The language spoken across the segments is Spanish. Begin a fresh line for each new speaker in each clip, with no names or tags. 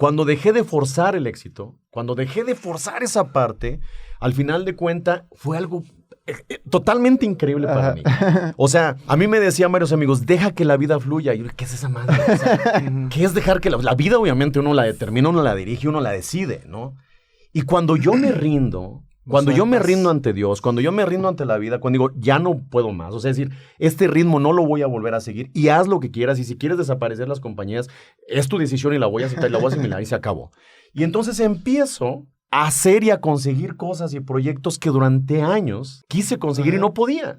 Cuando dejé de forzar el éxito, cuando dejé de forzar esa parte, al final de cuentas fue algo totalmente increíble para mí. O sea, a mí me decían varios amigos, deja que la vida fluya. Y yo, ¿qué es esa madre? O sea, ¿qué es dejar que la vida? Obviamente uno la determina, uno la dirige, uno la decide, ¿no? Y cuando yo me rindo, cuando yo me rindo ante Dios, cuando yo me rindo ante la vida, cuando digo, ya no puedo más, o sea, es decir, este ritmo no lo voy a volver a seguir y haz lo que quieras y si quieres desaparecer las compañías, es tu decisión y la voy a aceptar y la voy a asimilar y se acabó. Y entonces empiezo a hacer y a conseguir cosas y proyectos que durante años quise conseguir y no podía.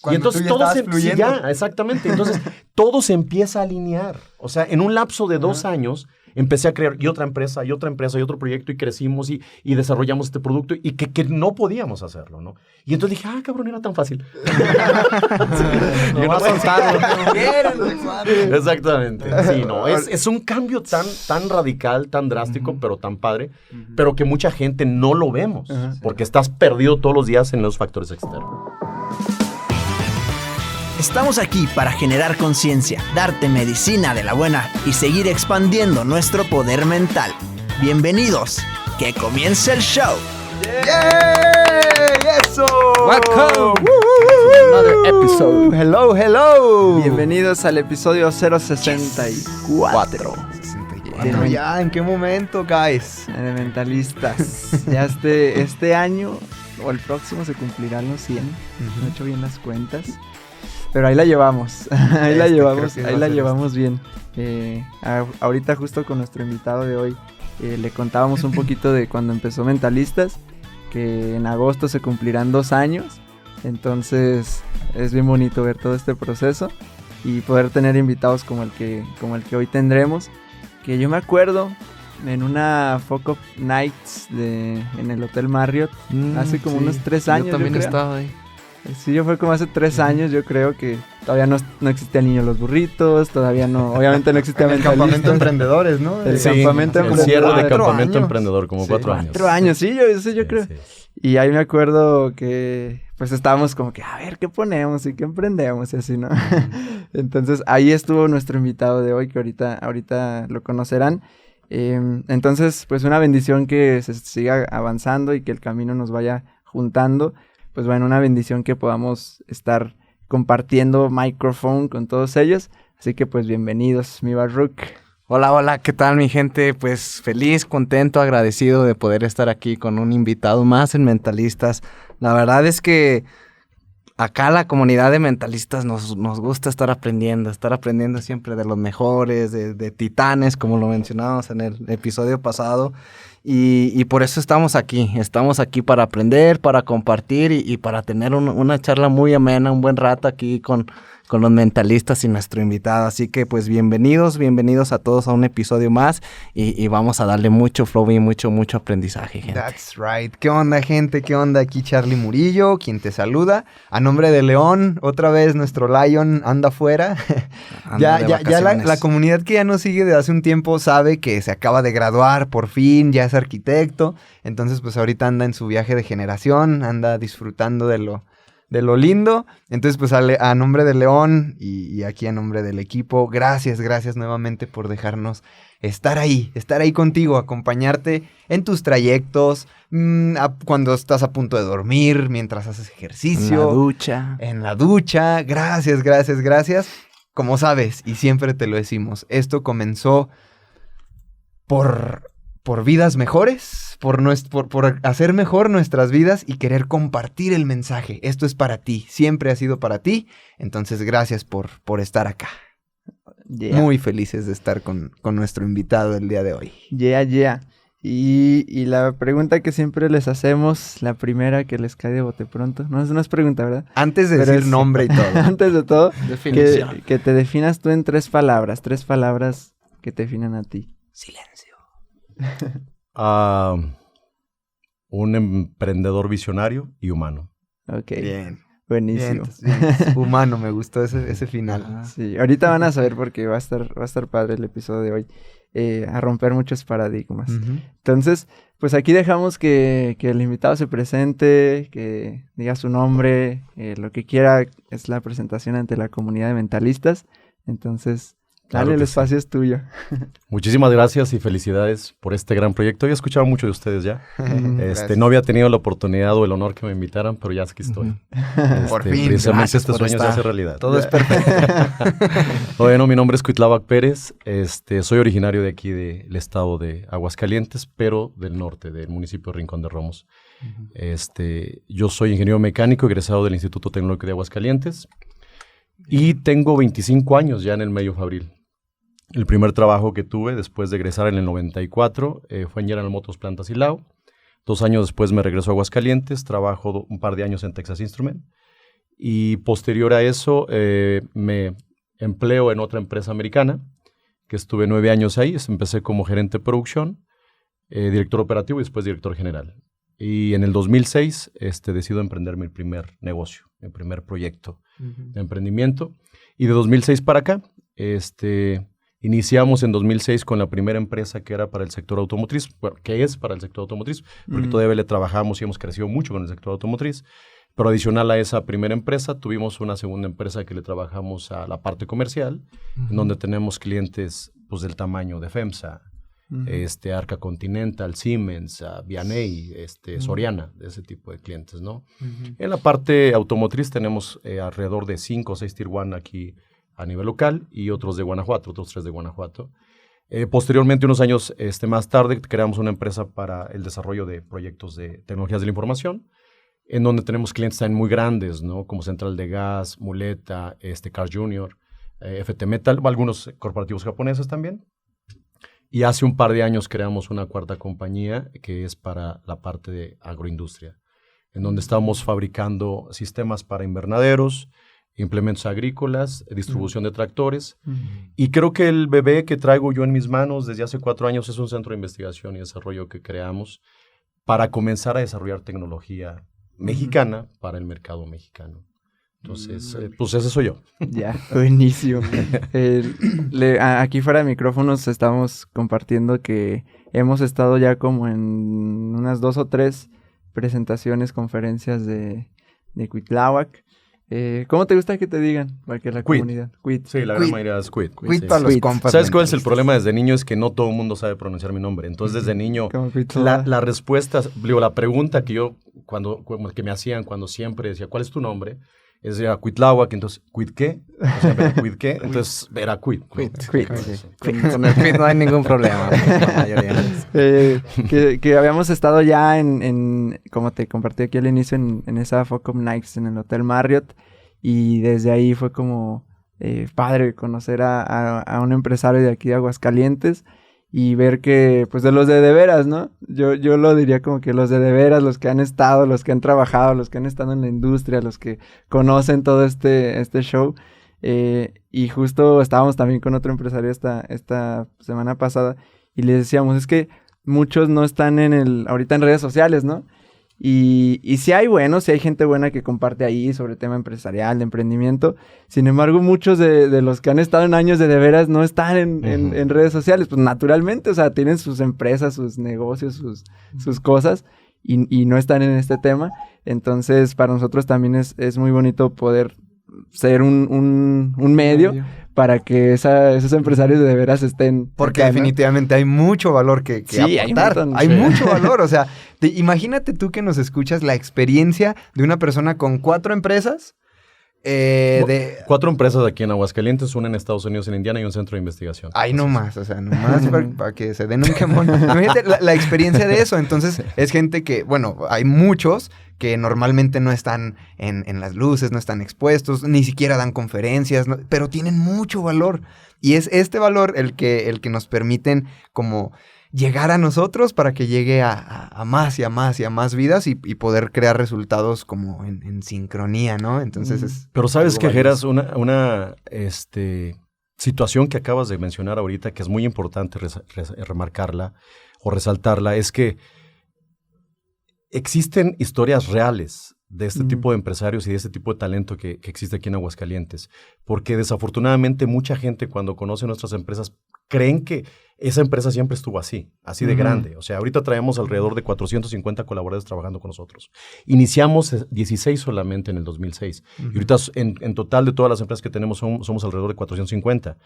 Cuando
y entonces todo se...
fluyendo.
Sí, ya, exactamente. Entonces todo se empieza a alinear. O sea, en un lapso de 2 años empecé a crear y otra empresa y otro proyecto y crecimos y desarrollamos este producto y que no podíamos hacerlo, ¿no? Y entonces dije, cabrón, era tan fácil.
Y uno soltado.
Exactamente. Sí, no, es un cambio tan radical, tan drástico, pero tan padre, pero que mucha gente no lo vemos, porque estás perdido todos los días en los factores externos.
Estamos aquí para generar conciencia, darte medicina de la buena y seguir expandiendo nuestro poder mental. Bienvenidos, que comience el show.
¡Yay! ¡Eso!
Welcome. Another episode.
Hello.
Bienvenidos al episodio 064.
Bueno, ya, ¿en qué momento, guys?
Elementalistas. Ya este año o el próximo se cumplirán los 100. No he hecho bien las cuentas. Pero ahí la llevamos, ahí la llevamos bien. Ahorita justo con nuestro invitado de hoy le contábamos un poquito de cuando empezó Mentalistas, que en agosto se cumplirán 2 años. Entonces es bien bonito ver todo este proceso y poder tener invitados como el que hoy tendremos. Que yo me acuerdo en una Fuck Up Nights en el Hotel Marriott hace como unos 3 años.
Yo también estaba ahí.
Sí, yo fue como hace 3 años, yo creo que todavía no existía el Niño de los Burritos, todavía no, obviamente no existía
el campamento emprendedores, ¿no?
El campamento
emprendedor. El cierre de campamento emprendedor, como 4 años.
4 años, sí, yo creo. Sí. Y ahí me acuerdo que pues estábamos como que, a ver, ¿qué ponemos y qué emprendemos? Y así, ¿no? Entonces ahí estuvo nuestro invitado de hoy, que ahorita lo conocerán. Entonces, pues una bendición que se siga avanzando y que el camino nos vaya juntando. Pues bueno, una bendición que podamos estar compartiendo micrófono con todos ellos. Así que pues bienvenidos, mi Baruch.
Hola, ¿qué tal mi gente? Pues feliz, contento, agradecido de poder estar aquí con un invitado más en Mentalistas. La verdad es que acá la comunidad de mentalistas nos gusta estar aprendiendo siempre de los mejores, de titanes, como lo mencionábamos en el episodio pasado. Y por eso estamos aquí para aprender, para compartir y para tener una charla muy amena, un buen rato aquí con los mentalistas y nuestro invitado. Así que pues bienvenidos a todos a un episodio más y vamos a darle mucho flow y mucho aprendizaje, gente.
That's right. ¿Qué onda, gente? ¿Qué onda? Aquí Charlie Murillo, quien te saluda. A nombre de León, otra vez nuestro Lion anda afuera. Ya la comunidad que ya nos sigue desde hace un tiempo sabe que se acaba de graduar por fin, ya es arquitecto. Entonces pues ahorita anda en su viaje de generación, anda disfrutando de lo lindo. Entonces, pues a nombre de León y aquí a nombre del equipo, gracias nuevamente por dejarnos estar ahí contigo, acompañarte en tus trayectos, cuando estás a punto de dormir, mientras haces ejercicio. En la ducha. Gracias. Como sabes, y siempre te lo decimos, esto comenzó por vidas mejores, por hacer mejor nuestras vidas y querer compartir el mensaje. Esto es para ti, siempre ha sido para ti. Entonces, gracias por estar acá. Yeah. Muy felices de estar con nuestro invitado el día de hoy.
Yeah. Y la pregunta que siempre les hacemos, la primera que les cae de bote pronto, no es pregunta, ¿verdad?
Antes de decir nombre y todo.
Antes de todo,
definición.
Que te definas tú en 3 palabras que te definan a ti.
Silencio.
Un emprendedor visionario y humano.
Ok.
Bien.
Buenísimo.
Bien. Humano, me gustó ese final.
Sí, ahorita van a saber porque va a estar padre el episodio de hoy. A romper muchos paradigmas. Uh-huh. Entonces, pues aquí dejamos que el invitado se presente, que diga su nombre, lo que quiera. Es la presentación ante la comunidad de mentalistas. Entonces, Dale, el espacio es tuyo.
Muchísimas gracias y felicidades por este gran proyecto. Había escuchado mucho de ustedes ya. No había tenido la oportunidad o el honor que me invitaran, pero ya aquí estoy.
Por fin.
Precisamente este sueño se hace realidad.
Todo es perfecto.
Bueno, mi nombre es Cuitláhuac Pérez. Soy originario de aquí del estado de Aguascalientes, pero del norte, del municipio de Rincón de Romos. Yo soy ingeniero mecánico egresado del Instituto Tecnológico de Aguascalientes y tengo 25 años ya en el medio fabril. El primer trabajo que tuve después de egresar en el 94 fue en General Motors Planta Silao. 2 años después me regreso a Aguascalientes, trabajo un par de años en Texas Instruments y posterior a eso me empleo en otra empresa americana que estuve 9 años ahí. Empecé como gerente de producción, director operativo y después director general. Y en el 2006 decido emprender mi primer negocio, mi primer proyecto de emprendimiento. Y de 2006 para acá, iniciamos en 2006 con la primera empresa que era para el sector automotriz, bueno, que es para el sector automotriz, porque todavía le trabajamos y hemos crecido mucho con el sector automotriz. Pero adicional a esa primera empresa, tuvimos una segunda empresa que le trabajamos a la parte comercial, en donde tenemos clientes pues, del tamaño de FEMSA, Arca Continental, Siemens, Vianey, Soriana, de ese tipo de clientes, ¿no? En la parte automotriz tenemos alrededor de 5 o 6 Tier 1 aquí a nivel local y otros de Guanajuato, otros 3 de Guanajuato. Posteriormente, unos años más tarde, creamos una empresa para el desarrollo de proyectos de tecnologías de la información, en donde tenemos clientes también muy grandes, ¿no? Como Central de Gas, Muleta, Cars Junior, FT Metal, algunos corporativos japoneses también. Y hace un par de años creamos una cuarta compañía que es para la parte de agroindustria, en donde estamos fabricando sistemas para invernaderos, implementos agrícolas, distribución de tractores. Y creo que el bebé que traigo yo en mis manos desde hace 4 años es un centro de investigación y desarrollo que creamos para comenzar a desarrollar tecnología mexicana para el mercado mexicano. Entonces, pues ese soy yo.
Ya, buenísimo. Aquí fuera de micrófonos estamos compartiendo que hemos estado ya como en unas 2 o 3 presentaciones, conferencias de Cuitláhuac. ¿Cómo te gusta que te digan? Para que la comunidad.
Cuit. Sí, la gran mayoría es Cuit.
Cuit para los compas.
¿Sabes cuál es el problema desde niño? Es que no todo el mundo sabe pronunciar mi nombre. Entonces, desde niño, la respuesta, digo, la pregunta que yo, que me hacían cuando siempre decía, ¿cuál es tu nombre? Era Cuitláhuac, entonces, ¿Cuit qué? O sea, ¿Cuit qué? Entonces, era Cuit.
Con el Cuit no hay ningún problema.
Que habíamos estado ya como te compartí aquí al inicio, en esa Focom Nights en el Hotel Marriott. Y desde ahí fue como padre conocer a un empresario de aquí de Aguascalientes y ver que, pues, de los de veras, ¿no? Yo lo diría como que los de veras, los que han estado, los que han trabajado, los que han estado en la industria, los que conocen todo este show. Y justo estábamos también con otro empresario esta semana pasada y les decíamos, es que muchos no están ahorita en redes sociales, ¿no? Y sí hay sí hay gente buena que comparte ahí sobre tema empresarial, de emprendimiento. Sin embargo, muchos de los que han estado en años de veras no están en redes sociales. Pues naturalmente, o sea, tienen sus empresas, sus negocios, sus cosas y no están en este tema. Entonces, para nosotros también es muy bonito poder ser un medio para que esos empresarios de veras estén...
Porque acá, definitivamente, ¿no? Hay mucho valor que aportar. Hay mucho valor. O sea, imagínate tú que nos escuchas la experiencia de una persona con 4 empresas.
4 empresas aquí en Aguascalientes, una en Estados Unidos, en Indiana y un centro de investigación.
Ahí nomás, o sea, nomás para que se den un quemón. Imagínate la experiencia de eso. Entonces, es gente que, bueno, hay muchos que normalmente no están en las luces, no están expuestos, ni siquiera dan conferencias, pero tienen mucho valor. Y es este valor el que nos permiten como llegar a nosotros para que llegue a más y a más y a más vidas y poder crear resultados como en sincronía, ¿no? Entonces es...
Pero ¿sabes qué, Geras? Una situación que acabas de mencionar ahorita que es muy importante remarcarla o resaltarla es que existen historias reales de este tipo de empresarios y de este tipo de talento que existe aquí en Aguascalientes. Porque desafortunadamente mucha gente cuando conoce nuestras empresas creen que esa empresa siempre estuvo así de grande. O sea, ahorita traemos alrededor de 450 colaboradores trabajando con nosotros. Iniciamos 16 solamente en el 2006. Y ahorita en total de todas las empresas que tenemos somos alrededor de 450.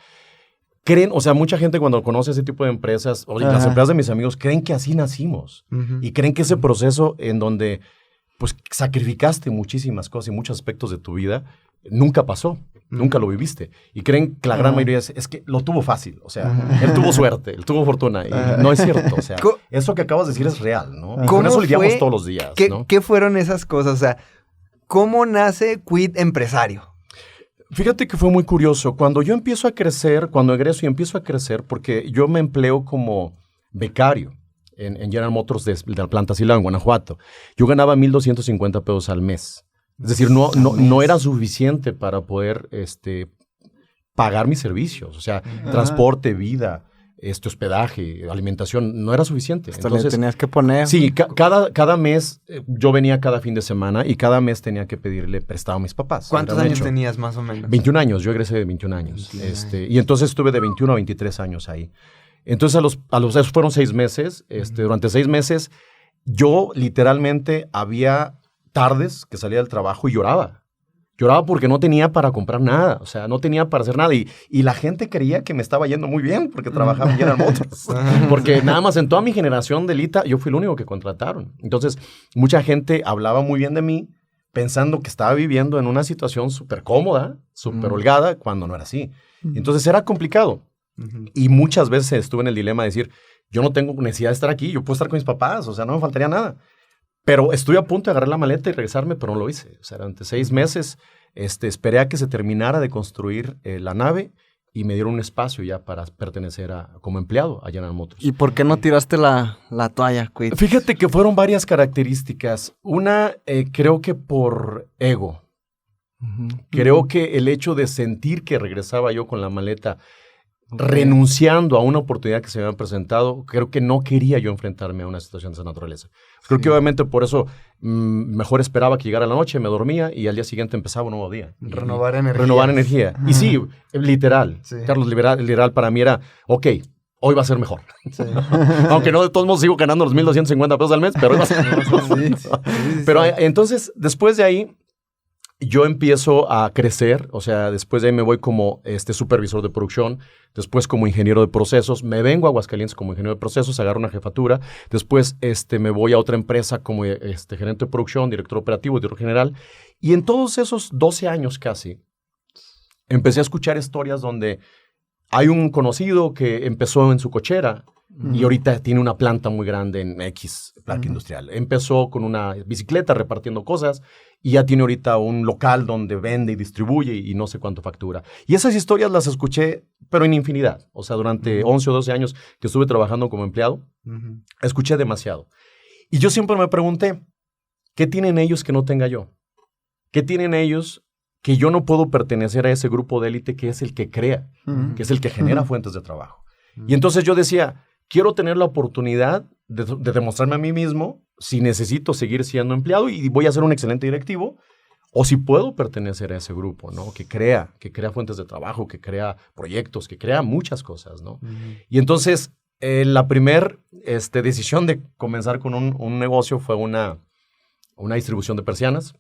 creen, o sea, mucha gente cuando conoce ese tipo de empresas, o las empresas de mis amigos, creen que así nacimos. Y creen que ese proceso en donde, pues, sacrificaste muchísimas cosas y muchos aspectos de tu vida, nunca pasó. Nunca lo viviste. Y creen que la gran mayoría es que lo tuvo fácil. O sea, él tuvo suerte, él tuvo fortuna. Y no es cierto. O sea, eso que acabas de decir es real, ¿no? Y con eso lidiamos todos los días, ¿no?
¿Qué fueron esas cosas? O sea, ¿cómo nace Quit Empresario?
Fíjate que fue muy curioso. Cuando yo empiezo a crecer, cuando egreso y empiezo a crecer, porque yo me empleo como becario en General Motors de la planta Silao, en Guanajuato. Yo ganaba 1,250 pesos al mes. Es decir, no era suficiente para poder pagar mis servicios. O sea, transporte, vida, hospedaje, alimentación, no era suficiente.
Hasta entonces, le tenías que poner.
Sí, cada mes, yo venía cada fin de semana y cada mes tenía que pedirle prestado a mis papás.
¿Cuántos años tenías más o menos?
21 años, yo egresé de 21 años. Y entonces estuve de 21 a 23 años ahí. Entonces, esos fueron 6 meses. Durante 6 meses, yo literalmente había tardes que salía del trabajo y lloraba. Lloraba porque no tenía para comprar nada, o sea, no tenía para hacer nada. Y la gente creía que me estaba yendo muy bien porque trabajaba en General Motors. Porque nada más en toda mi generación de Lita, yo fui el único que contrataron. Entonces, mucha gente hablaba muy bien de mí, pensando que estaba viviendo en una situación súper cómoda, súper holgada, cuando no era así. Entonces, era complicado. Y muchas veces estuve en el dilema de decir, yo no tengo necesidad de estar aquí, yo puedo estar con mis papás, o sea, no me faltaría nada. Pero estuve a punto de agarrar la maleta y regresarme, pero no lo hice. O sea, durante 6 meses esperé a que se terminara de construir la nave y me dieron un espacio ya para pertenecer como empleado a General Motors.
¿Y por qué no tiraste la toalla, Quit?
Fíjate que fueron varias características. Una, creo que por ego. Creo que el hecho de sentir que regresaba yo con la maleta renunciando a una oportunidad que se me había presentado, creo que no quería yo enfrentarme a una situación de esa naturaleza. Creo que obviamente por eso mejor esperaba que llegara la noche, me dormía y al día siguiente empezaba un nuevo día.
Renovar energía.
Renovar energía. Y sí, literal. Sí. Carlos, literal para mí era, ok, hoy va a ser mejor. Sí. Aunque no, de todos modos sigo ganando los 1,250 pesos al mes, pero hoy va a ser mejor. Pero entonces, después de ahí, yo empiezo a crecer, o sea, después de ahí me voy como supervisor de producción, después como ingeniero de procesos, me vengo a Aguascalientes como ingeniero de procesos, agarro una jefatura, después me voy a otra empresa como gerente de producción, director operativo, director general, y en todos esos 12 años casi, empecé a escuchar historias donde hay un conocido que empezó en su cochera y ahorita tiene una planta muy grande en X parque industrial. Empezó con una bicicleta repartiendo cosas y ya tiene ahorita un local donde vende y distribuye y no sé cuánto factura. Y esas historias las escuché, pero en infinidad. O sea, durante 11 o 12 años que estuve trabajando como empleado, escuché demasiado. Y yo siempre me pregunté, ¿qué tienen ellos que no tenga yo? ¿Qué tienen ellos que yo no puedo pertenecer a ese grupo de élite que es el que crea, que es el que genera fuentes de trabajo? Y entonces yo decía, quiero tener la oportunidad de demostrarme a mí mismo si necesito seguir siendo empleado y voy a ser un excelente directivo, o si puedo pertenecer a ese grupo, ¿no? Que crea fuentes de trabajo, que crea proyectos, que crea muchas cosas, ¿no? Y entonces, la primera decisión de comenzar con un negocio fue una distribución de persianas.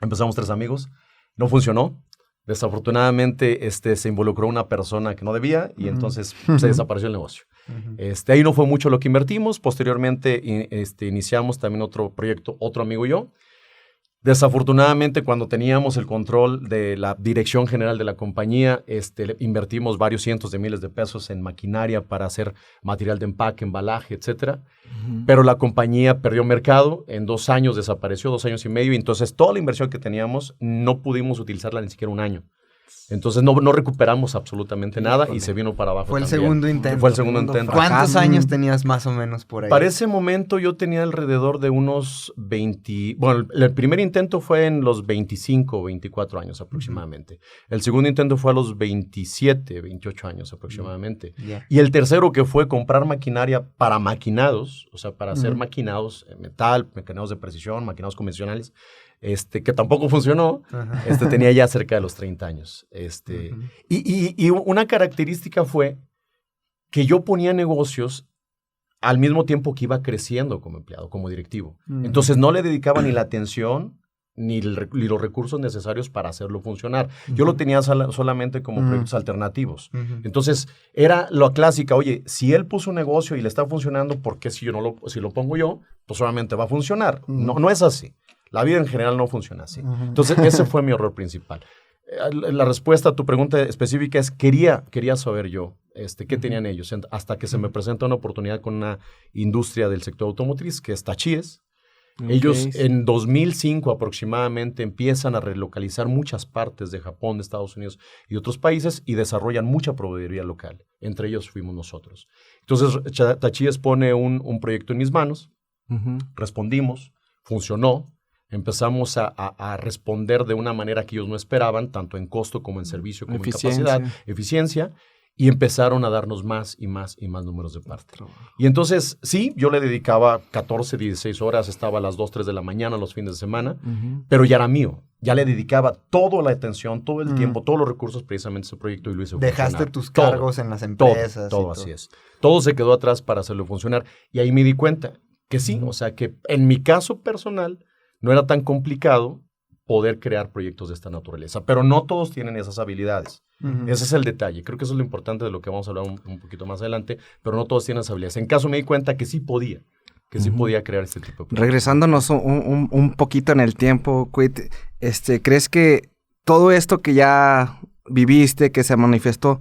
Empezamos 3 amigos, no funcionó. Desafortunadamente, se involucró una persona que no debía y entonces se desapareció el negocio. Ahí no fue mucho lo que invertimos. Posteriormente, iniciamos también otro proyecto, otro amigo y yo. Desafortunadamente, cuando teníamos el control de la dirección general de la compañía, invertimos varios cientos de miles de pesos en maquinaria para hacer material de empaque, embalaje, etcétera. Pero la compañía perdió mercado, en 2 años desapareció, 2 años y medio, y entonces toda la inversión que teníamos no pudimos utilizarla ni siquiera un año. Entonces no recuperamos absolutamente nada y se vino para abajo.
Fue el segundo intento.
Fue el segundo intento.
¿Cuántos años tenías más o menos por ahí?
Para ese momento yo tenía alrededor de unos 20... Bueno, el primer intento fue en los 25 o 24 años aproximadamente. El segundo intento fue a los 27, 28 años aproximadamente. Y el tercero, que fue comprar maquinaria para maquinados, o sea, para hacer maquinados, metal, maquinados de precisión, maquinados convencionales, que tampoco funcionó, tenía ya cerca de los 30 años. Y una característica fue que yo ponía negocios al mismo tiempo que iba creciendo como empleado, como directivo. Entonces no le dedicaba ni la atención ni los recursos necesarios para hacerlo funcionar. Yo lo tenía solamente como proyectos alternativos. Entonces, era la clásica, oye, si él puso un negocio y le está funcionando, ¿por qué si lo pongo yo? Pues solamente va a funcionar. No es así. La vida en general no funciona así. Entonces, ese fue mi error principal. La respuesta a tu pregunta específica es, quería saber yo qué tenían ellos, hasta que se me presenta una oportunidad con una industria del sector automotriz, que es Tachíes. Ellos en 2005 aproximadamente empiezan a relocalizar muchas partes de Japón, de Estados Unidos y otros países y desarrollan mucha proveedoría local. Entre ellos fuimos nosotros. Entonces, Tachíes pone un proyecto en mis manos, respondimos, funcionó. Empezamos a responder de una manera que ellos no esperaban, tanto en costo como en servicio, como en capacidad, eficiencia, y empezaron a darnos más y más y más números de parte. Y entonces, sí, yo le dedicaba 14, 16 horas, estaba a las 2, 3 de la mañana los fines de semana, pero ya era mío. Ya le dedicaba toda la atención, todo el tiempo, todos los recursos precisamente a ese proyecto y lo hice funcionar.
Dejaste tus cargos en las empresas.
Todo así es. Todo se quedó atrás para hacerlo funcionar. Y ahí me di cuenta que sí, o sea, que en mi caso personal, no era tan complicado poder crear proyectos de esta naturaleza, pero no todos tienen esas habilidades. Ese es el detalle. Creo que eso es lo importante de lo que vamos a hablar un poquito más adelante, pero no todos tienen esas habilidades. En caso me di cuenta que sí podía crear este tipo de proyectos.
Regresándonos un poquito en el tiempo, Cuit, ¿crees que todo esto que ya viviste, que se manifestó,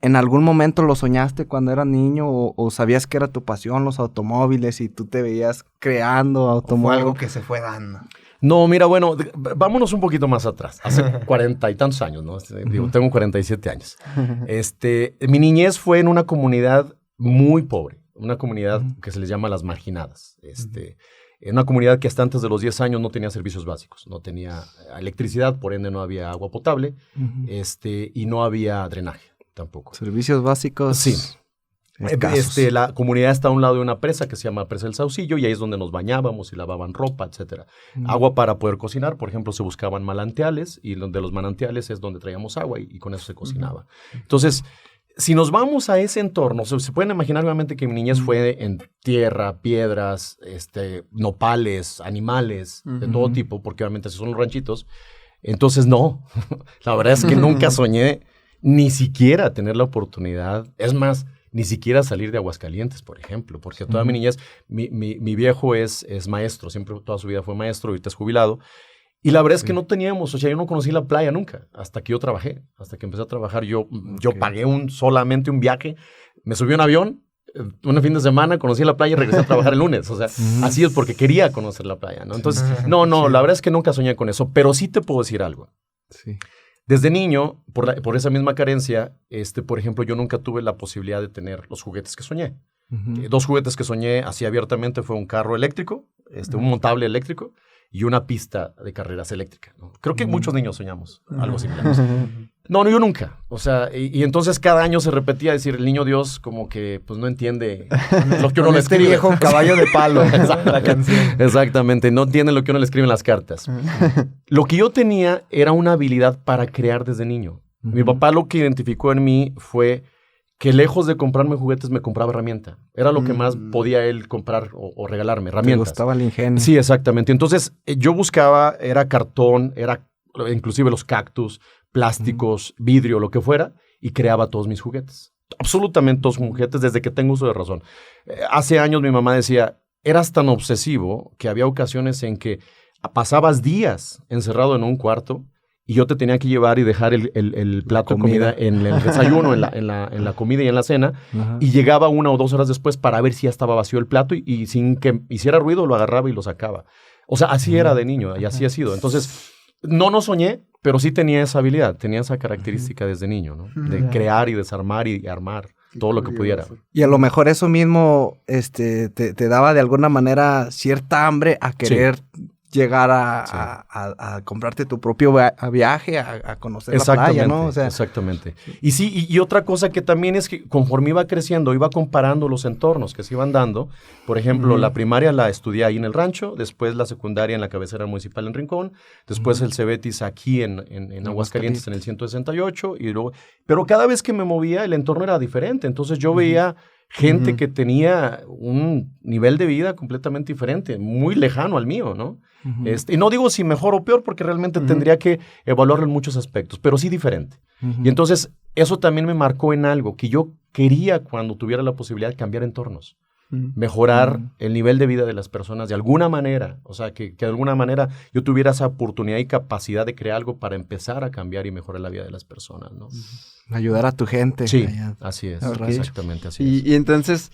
en algún momento lo soñaste cuando eras niño o sabías que era tu pasión los automóviles y tú te veías creando automóviles?
Fue algo que se fue dando.
No, mira, bueno, vámonos un poquito más atrás. Hace 40 y tantos años, ¿no? Digo, tengo 47 años. Mi niñez fue en una comunidad muy pobre, una comunidad que se les llama Las Marginadas. En una comunidad que hasta antes de los 10 años no tenía servicios básicos, no tenía electricidad, por ende no había agua potable, y no había drenaje tampoco.
¿Servicios básicos?
Sí. La comunidad está a un lado de una presa que se llama Presa del Saucillo y ahí es donde nos bañábamos y lavaban ropa, etcétera. Agua para poder cocinar, por ejemplo, se buscaban manantiales y de los manantiales es donde traíamos agua y con eso se cocinaba. Entonces, si nos vamos a ese entorno, se pueden imaginar obviamente que mi niñez fue en tierra, piedras, nopales, animales, de todo tipo, porque obviamente esos son los ranchitos. Entonces, no, la verdad es que nunca soñé ni siquiera tener la oportunidad, es más, ni siquiera salir de Aguascalientes, por ejemplo, porque toda mi niñez, mi viejo es maestro, siempre toda su vida fue maestro, ahorita es jubilado, y la verdad es que no teníamos, o sea, yo no conocí la playa nunca, hasta que yo trabajé, hasta que empecé a trabajar, yo pagué solamente un viaje, me subí a un avión, un fin de semana, conocí la playa y regresé a trabajar el lunes, o sea, así es porque quería conocer la playa, ¿no? Entonces, no, la verdad es que nunca soñé con eso, pero sí te puedo decir algo.
Sí.
Desde niño, por esa misma carencia, por ejemplo, yo nunca tuve la posibilidad de tener los juguetes que soñé. 2 juguetes que soñé así abiertamente fue un carro eléctrico, un montable eléctrico y una pista de carreras eléctrica, ¿no? Creo que muchos niños soñamos algo similar. No, yo nunca. O sea, y entonces cada año se repetía decir, el niño Dios como que pues no entiende lo que uno le escribe.
Viejo caballo de palo, la canción.
Exactamente, no entiende lo que uno le escribe en las cartas. Lo que yo tenía era una habilidad para crear desde niño. Mi papá lo que identificó en mí fue que lejos de comprarme juguetes me compraba herramienta. Era lo que más podía él comprar o regalarme, herramientas.
Me gustaba el ingenio.
Sí, exactamente. Entonces yo buscaba, era cartón, era inclusive los cactus, plásticos, vidrio, lo que fuera, y creaba todos mis juguetes. Absolutamente todos mis juguetes desde que tengo uso de razón. Hace años mi mamá decía, eras tan obsesivo que había ocasiones en que pasabas días encerrado en un cuarto y yo te tenía que llevar y dejar el plato de comida en el desayuno, en la comida y en la cena, y llegaba 1 o 2 horas después para ver si ya estaba vacío el plato y sin que hiciera ruido lo agarraba y lo sacaba. O sea, así era de niño y así ha sido. Entonces, no soñé, pero sí tenía esa habilidad, tenía esa característica desde niño, ¿no? De crear y desarmar y armar todo lo que pudiera.
Y a lo mejor eso mismo te daba de alguna manera cierta hambre a querer llegar a comprarte tu propio viaje, a conocer la playa, ¿no? O sea,
exactamente. Y sí, y otra cosa que también es que conforme iba creciendo, iba comparando los entornos que se iban dando. Por ejemplo, la primaria la estudié ahí en el rancho, después la secundaria en la cabecera municipal en Rincón, después el Cebetis aquí en Aguascalientes en el 168, y luego, pero cada vez que me movía el entorno era diferente. Entonces yo veía gente que tenía un nivel de vida completamente diferente, muy lejano al mío, ¿no? Y no digo si mejor o peor, porque realmente tendría que evaluarlo en muchos aspectos, pero sí diferente. Y entonces, eso también me marcó en algo que yo quería cuando tuviera la posibilidad de cambiar entornos. Mejorar el nivel de vida de las personas de alguna manera, o sea, que de alguna manera yo tuviera esa oportunidad y capacidad de crear algo para empezar a cambiar y mejorar la vida de las personas, ¿no?
Ayudar a tu gente.
Sí, así es, exactamente así es.
Y entonces,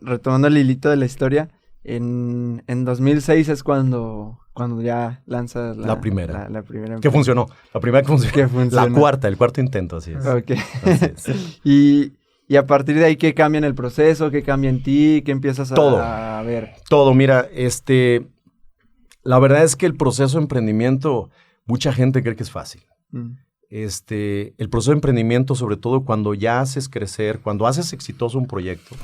retomando el hilito de la historia, en 2006 es cuando ya lanzas
la primera.
La primera
que funcionó, la primera que funcionó. La cuarta, el cuarto intento, así es.
Ok.
Así es.
Y a partir de ahí, ¿qué cambia en el proceso? ¿Qué cambia en ti? ¿Qué empiezas a ver?
Todo, mira, la verdad es que el proceso de emprendimiento, mucha gente cree que es fácil. El proceso de emprendimiento, sobre todo cuando ya haces crecer, cuando haces exitoso un proyecto,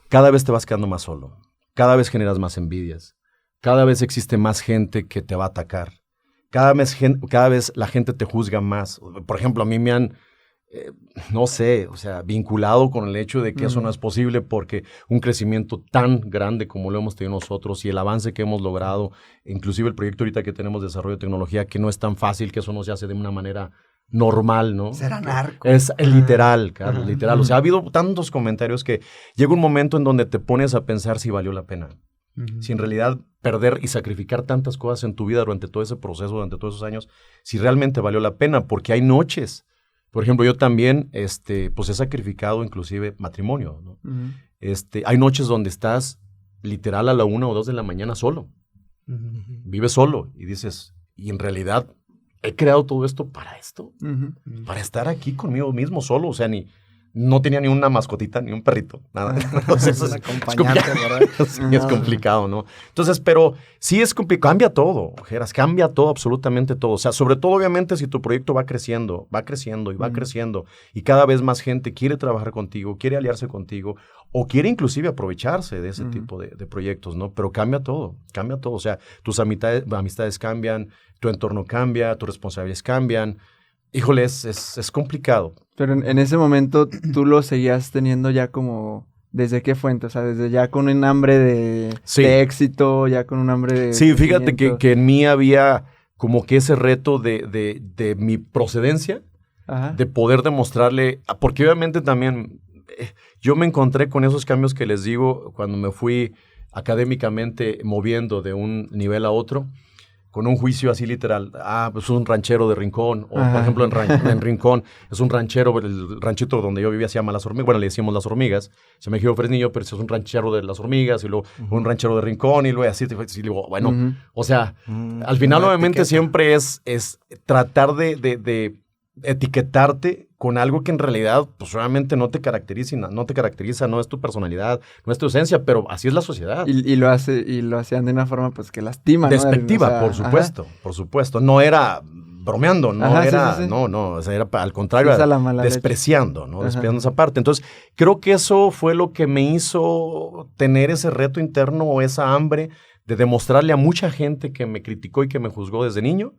cada vez te vas quedando más solo, cada vez generas más envidias, cada vez existe más gente que te va a atacar, cada vez la gente te juzga más. Por ejemplo, a mí me han... no sé, o sea, vinculado con el hecho de que eso no es posible porque un crecimiento tan grande como lo hemos tenido nosotros y el avance que hemos logrado, inclusive el proyecto ahorita que tenemos de desarrollo de tecnología, que no es tan fácil, que eso no se hace de una manera normal, ¿no?
Será narco.
Es literal, Carlos, literal. O sea, ha habido tantos comentarios que llega un momento en donde te pones a pensar si valió la pena. Si en realidad perder y sacrificar tantas cosas en tu vida durante todo ese proceso, durante todos esos años, si realmente valió la pena, porque hay noches. Por ejemplo, yo también, pues he sacrificado inclusive matrimonio, ¿no? Hay noches donde estás literal a la 1 o 2 de la mañana solo. Vives solo y dices, y en realidad he creado todo esto para esto, para estar aquí conmigo mismo solo, o sea, no tenía ni una mascotita, ni un perrito, nada. Entonces, es complicado, ¿no? Entonces, pero sí es complicado, cambia todo, Geras, cambia todo, absolutamente todo. O sea, sobre todo, obviamente, si tu proyecto va creciendo y va creciendo, y cada vez más gente quiere trabajar contigo, quiere aliarse contigo, o quiere inclusive aprovecharse de ese tipo de proyectos, ¿no? Pero cambia todo. O sea, tus amistades cambian, tu entorno cambia, tus responsabilidades cambian. Híjole, es complicado.
Pero en ese momento tú lo seguías teniendo ya como... ¿Desde qué fuente? O sea, desde ya con un hambre de éxito, ya con un hambre de...
Sí, fíjate que en mí había como que ese reto de mi procedencia, de poder demostrarle... Porque obviamente también yo me encontré con esos cambios que les digo cuando me fui académicamente moviendo de un nivel a otro, con un juicio así literal. Pues es un ranchero de Rincón. O, por ejemplo, en Rincón es un ranchero, el ranchito donde yo vivía se llama Las Hormigas. Bueno, le decíamos Las Hormigas. Se me dijo Fresnillo, pero es un ranchero de Las Hormigas. Y luego un ranchero de Rincón. Y luego así. Y luego, bueno, o sea, al final obviamente siempre es tratar de etiquetarte con algo que en realidad, pues obviamente no te caracteriza, no es tu personalidad, no es tu esencia, pero así es la sociedad.
Y lo hacían de una forma pues que lastima,
despectiva,
¿no? O sea,
por supuesto. No era bromeando, no era, no, o sea, era al contrario, despreciando, ¿no? Despreciando esa parte. Entonces, creo que eso fue lo que me hizo tener ese reto interno o esa hambre de demostrarle a mucha gente que me criticó y que me juzgó desde niño,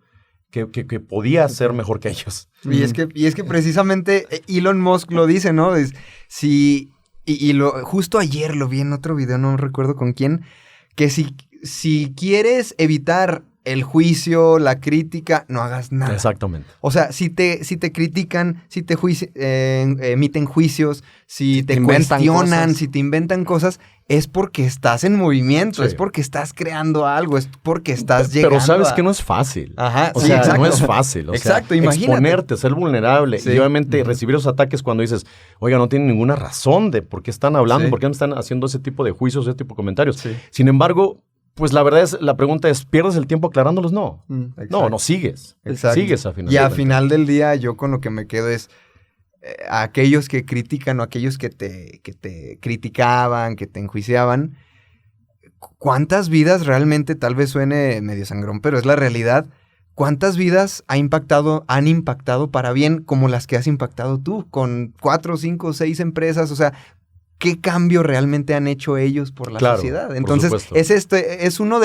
que podía ser mejor que ellos.
Y es que precisamente Elon Musk lo dice, ¿no? Justo ayer lo vi en otro video, no recuerdo con quién, que si quieres evitar el juicio, la crítica, no hagas nada.
Exactamente.
O sea, si te critican, si te emiten juicios, si te cuestionan, si te inventan cosas, es porque estás en movimiento, es porque estás creando algo, es porque estás llegando.
Pero sabes que no es fácil.
O
sea,
exacto.
No es fácil.
Exacto,
imagínate. Exponerte, ser vulnerable. Y obviamente recibir esos ataques cuando dices, oiga, no tienen ninguna razón de por qué están hablando, por qué me están haciendo ese tipo de juicios, ese tipo de comentarios. Sin embargo, pues la verdad es, la pregunta es, ¿pierdes el tiempo aclarándolos? No. No sigues.
Exacto.
Sigues a final.
Y a final del día, yo con lo que me quedo es a aquellos que critican o aquellos que te criticaban, que te enjuiciaban, ¿cuántas vidas realmente, tal vez suene medio sangrón, pero es la realidad? ¿Cuántas vidas han impactado para bien como las que has impactado tú con 4, 5, 6 empresas? O sea, ¿qué cambio realmente han hecho ellos por la sociedad? Entonces, es uno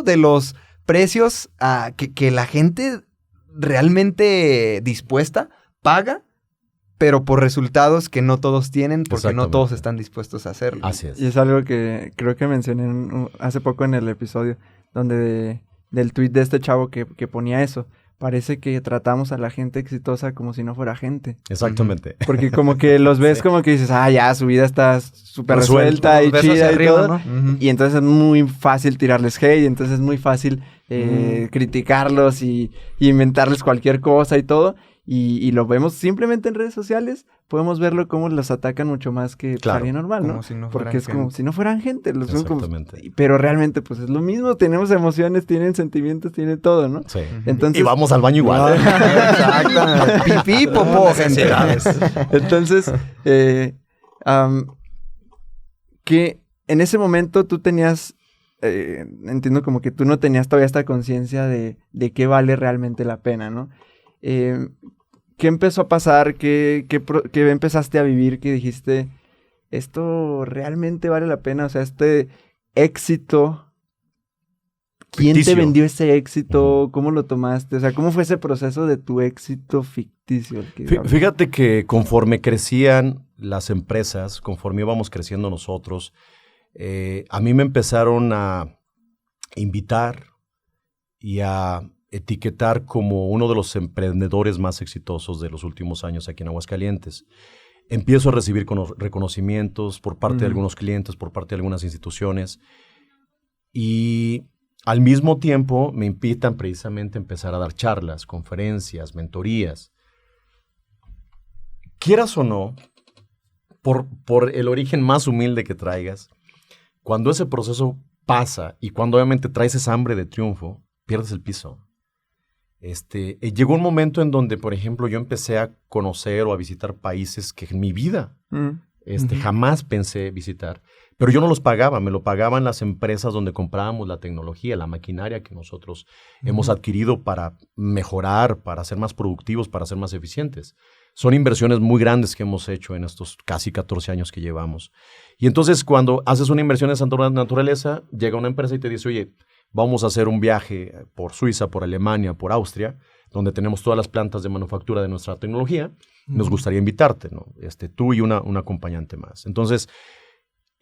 de los precios que la gente realmente dispuesta paga pero por resultados que no todos tienen, porque no todos están dispuestos a hacerlo.
Así es.
Y es algo que creo que mencioné hace poco en el episodio, donde del tweet de este chavo que ponía eso. Parece que tratamos a la gente exitosa como si no fuera gente.
Exactamente.
Porque como que los ves como que dices, ya, su vida está súper resuelta y chida y todo. ¿No? Y entonces es muy fácil tirarles hate, entonces es muy fácil criticarlos y inventarles cualquier cosa y todo. Y lo vemos simplemente en redes sociales, podemos verlo como los atacan mucho más que alguien normal, ¿no?
Como si no
porque es
gente.
Como si no fueran gente.
Exactamente.
Pero realmente, pues es lo mismo. Tenemos emociones, tienen sentimientos, tienen todo, ¿no?
Sí.
Entonces,
y vamos al baño igual.
Exactamente. Pipí, popó, gente.
Entonces, que en ese momento tú tenías... entiendo como que tú no tenías todavía esta conciencia de qué vale realmente la pena, ¿no? ¿Qué empezó a pasar? ¿Qué empezaste a vivir que dijiste, esto realmente vale la pena? O sea, este éxito, ¿quién
ficticio.
te vendió ese éxito? ¿Cómo lo tomaste? O sea, ¿cómo fue ese proceso de tu éxito ficticio?
Fíjate que conforme crecían las empresas, conforme íbamos creciendo nosotros, a mí me empezaron a invitar y a etiquetar como uno de los emprendedores más exitosos de los últimos años aquí en Aguascalientes. Empiezo a recibir reconocimientos por parte de algunos clientes, por parte de algunas instituciones, y al mismo tiempo me invitan precisamente a empezar a dar charlas, conferencias, mentorías. Quieras o no, por el origen más humilde que traigas, cuando ese proceso pasa y cuando obviamente traes esa hambre de triunfo, pierdes el piso. Llegó un momento en donde, por ejemplo, yo empecé a conocer o a visitar países que en mi vida jamás pensé visitar, pero yo no los pagaba, me lo pagaban las empresas donde comprábamos la tecnología, la maquinaria que nosotros hemos adquirido para mejorar, para ser más productivos, para ser más eficientes. Son inversiones muy grandes que hemos hecho en estos casi 14 años que llevamos. Y entonces, cuando haces una inversión de esa naturaleza, llega una empresa y te dice, oye, vamos a hacer un viaje por Suiza, por Alemania, por Austria, donde tenemos todas las plantas de manufactura de nuestra tecnología. Nos gustaría invitarte, ¿no? Tú y un acompañante más. Entonces,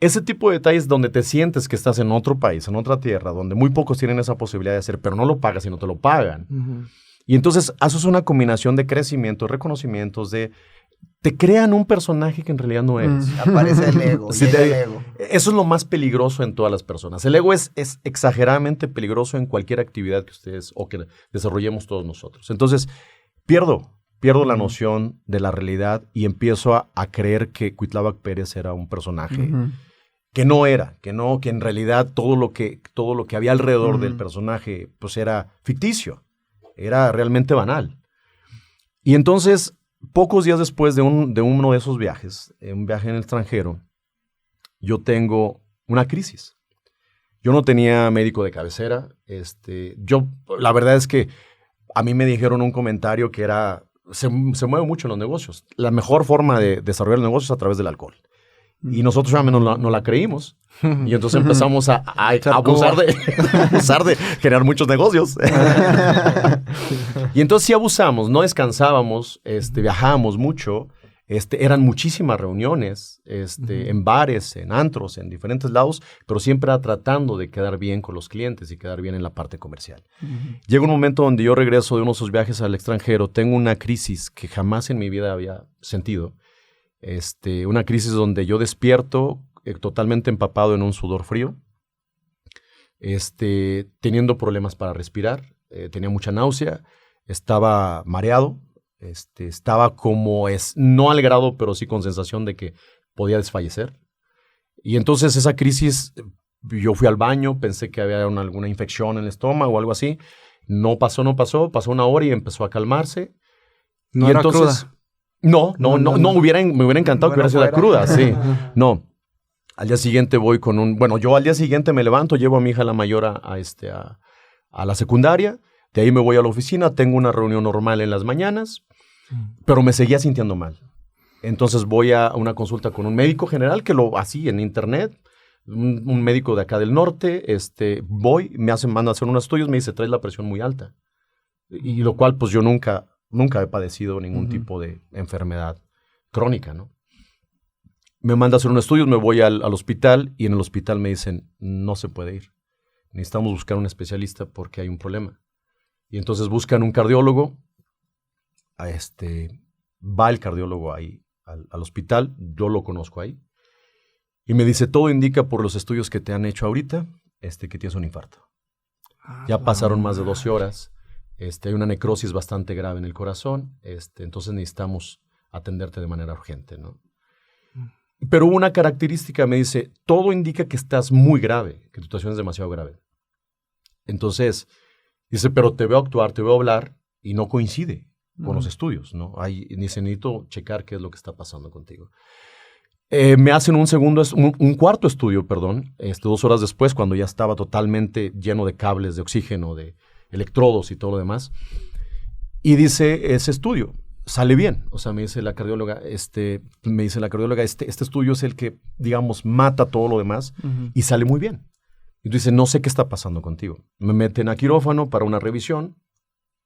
ese tipo de detalles donde te sientes que estás en otro país, en otra tierra, donde muy pocos tienen esa posibilidad de hacer, pero no lo pagas y no te lo pagan. Y entonces haces una combinación de crecimiento, reconocimientos, te crean un personaje que en realidad no eres.
Aparece el ego.
Sí, el ego. Eso es lo más peligroso en todas las personas. El ego es exageradamente peligroso en cualquier actividad que ustedes o que desarrollemos todos nosotros. Entonces, pierdo la noción de la realidad y empiezo a creer que Cuitláhuac Pérez era un personaje que no era, que en realidad todo lo que había alrededor del personaje pues era ficticio, era realmente banal. Y entonces, pocos días después de uno de esos viajes, un viaje en el extranjero, yo tengo una crisis. Yo no tenía médico de cabecera. La verdad es que a mí me dijeron un comentario que era, se mueve mucho en los negocios. La mejor forma de desarrollar el negocio es a través del alcohol. Y nosotros ya no la creímos. Y entonces empezamos a abusar de generar muchos negocios. Y entonces sí abusamos, no descansábamos, viajábamos mucho. Eran muchísimas reuniones en bares, en antros, en diferentes lados, pero siempre era tratando de quedar bien con los clientes y quedar bien en la parte comercial. Llega un momento donde yo regreso de uno de esos viajes al extranjero, tengo una crisis que jamás en mi vida había sentido. Una crisis donde yo despierto totalmente empapado en un sudor frío, teniendo problemas para respirar, tenía mucha náusea, estaba mareado, estaba como no al grado, pero sí con sensación de que podía desfallecer. Y entonces esa crisis, yo fui al baño, pensé que había alguna infección en el estómago o algo así. No pasó una hora y empezó a calmarse.
¿No era cruda?
No, me hubiera encantado que hubiera sido cruda, sí. No. Al día siguiente voy yo al día siguiente me levanto, llevo a mi hija la mayor a la secundaria, de ahí me voy a la oficina, tengo una reunión normal en las mañanas, pero me seguía sintiendo mal. Entonces voy a una consulta con un médico general, que lo así en internet, un médico de acá del norte, me manda a hacer unos estudios, me dice, traes la presión muy alta. Y lo cual, pues yo nunca he padecido ningún tipo de enfermedad crónica, ¿no? Me manda a hacer un estudio, me voy al hospital y en el hospital me dicen, no se puede ir. Necesitamos buscar un especialista porque hay un problema. Y entonces buscan un cardiólogo. Va el cardiólogo ahí al hospital, yo lo conozco ahí. Y me dice, todo indica por los estudios que te han hecho ahorita, que tienes un infarto. Ya pasaron más de 12 horas. Hay una necrosis bastante grave en el corazón. Entonces necesitamos atenderte de manera urgente, ¿no? Pero una característica me dice, todo indica que estás muy grave, que tu situación es demasiado grave. Entonces, dice, pero te veo actuar, te veo hablar y no coincide con los estudios, ¿no? Necesito checar qué es lo que está pasando contigo. Me hacen un cuarto estudio, 2 horas después, cuando ya estaba totalmente lleno de cables de oxígeno, de electrodos y todo lo demás. Y dice, ese estudio sale bien. O sea, me dice la cardióloga, este estudio es el que, digamos, mata todo lo demás y sale muy bien. Y tú dices, no sé qué está pasando contigo. Me meten a quirófano para una revisión,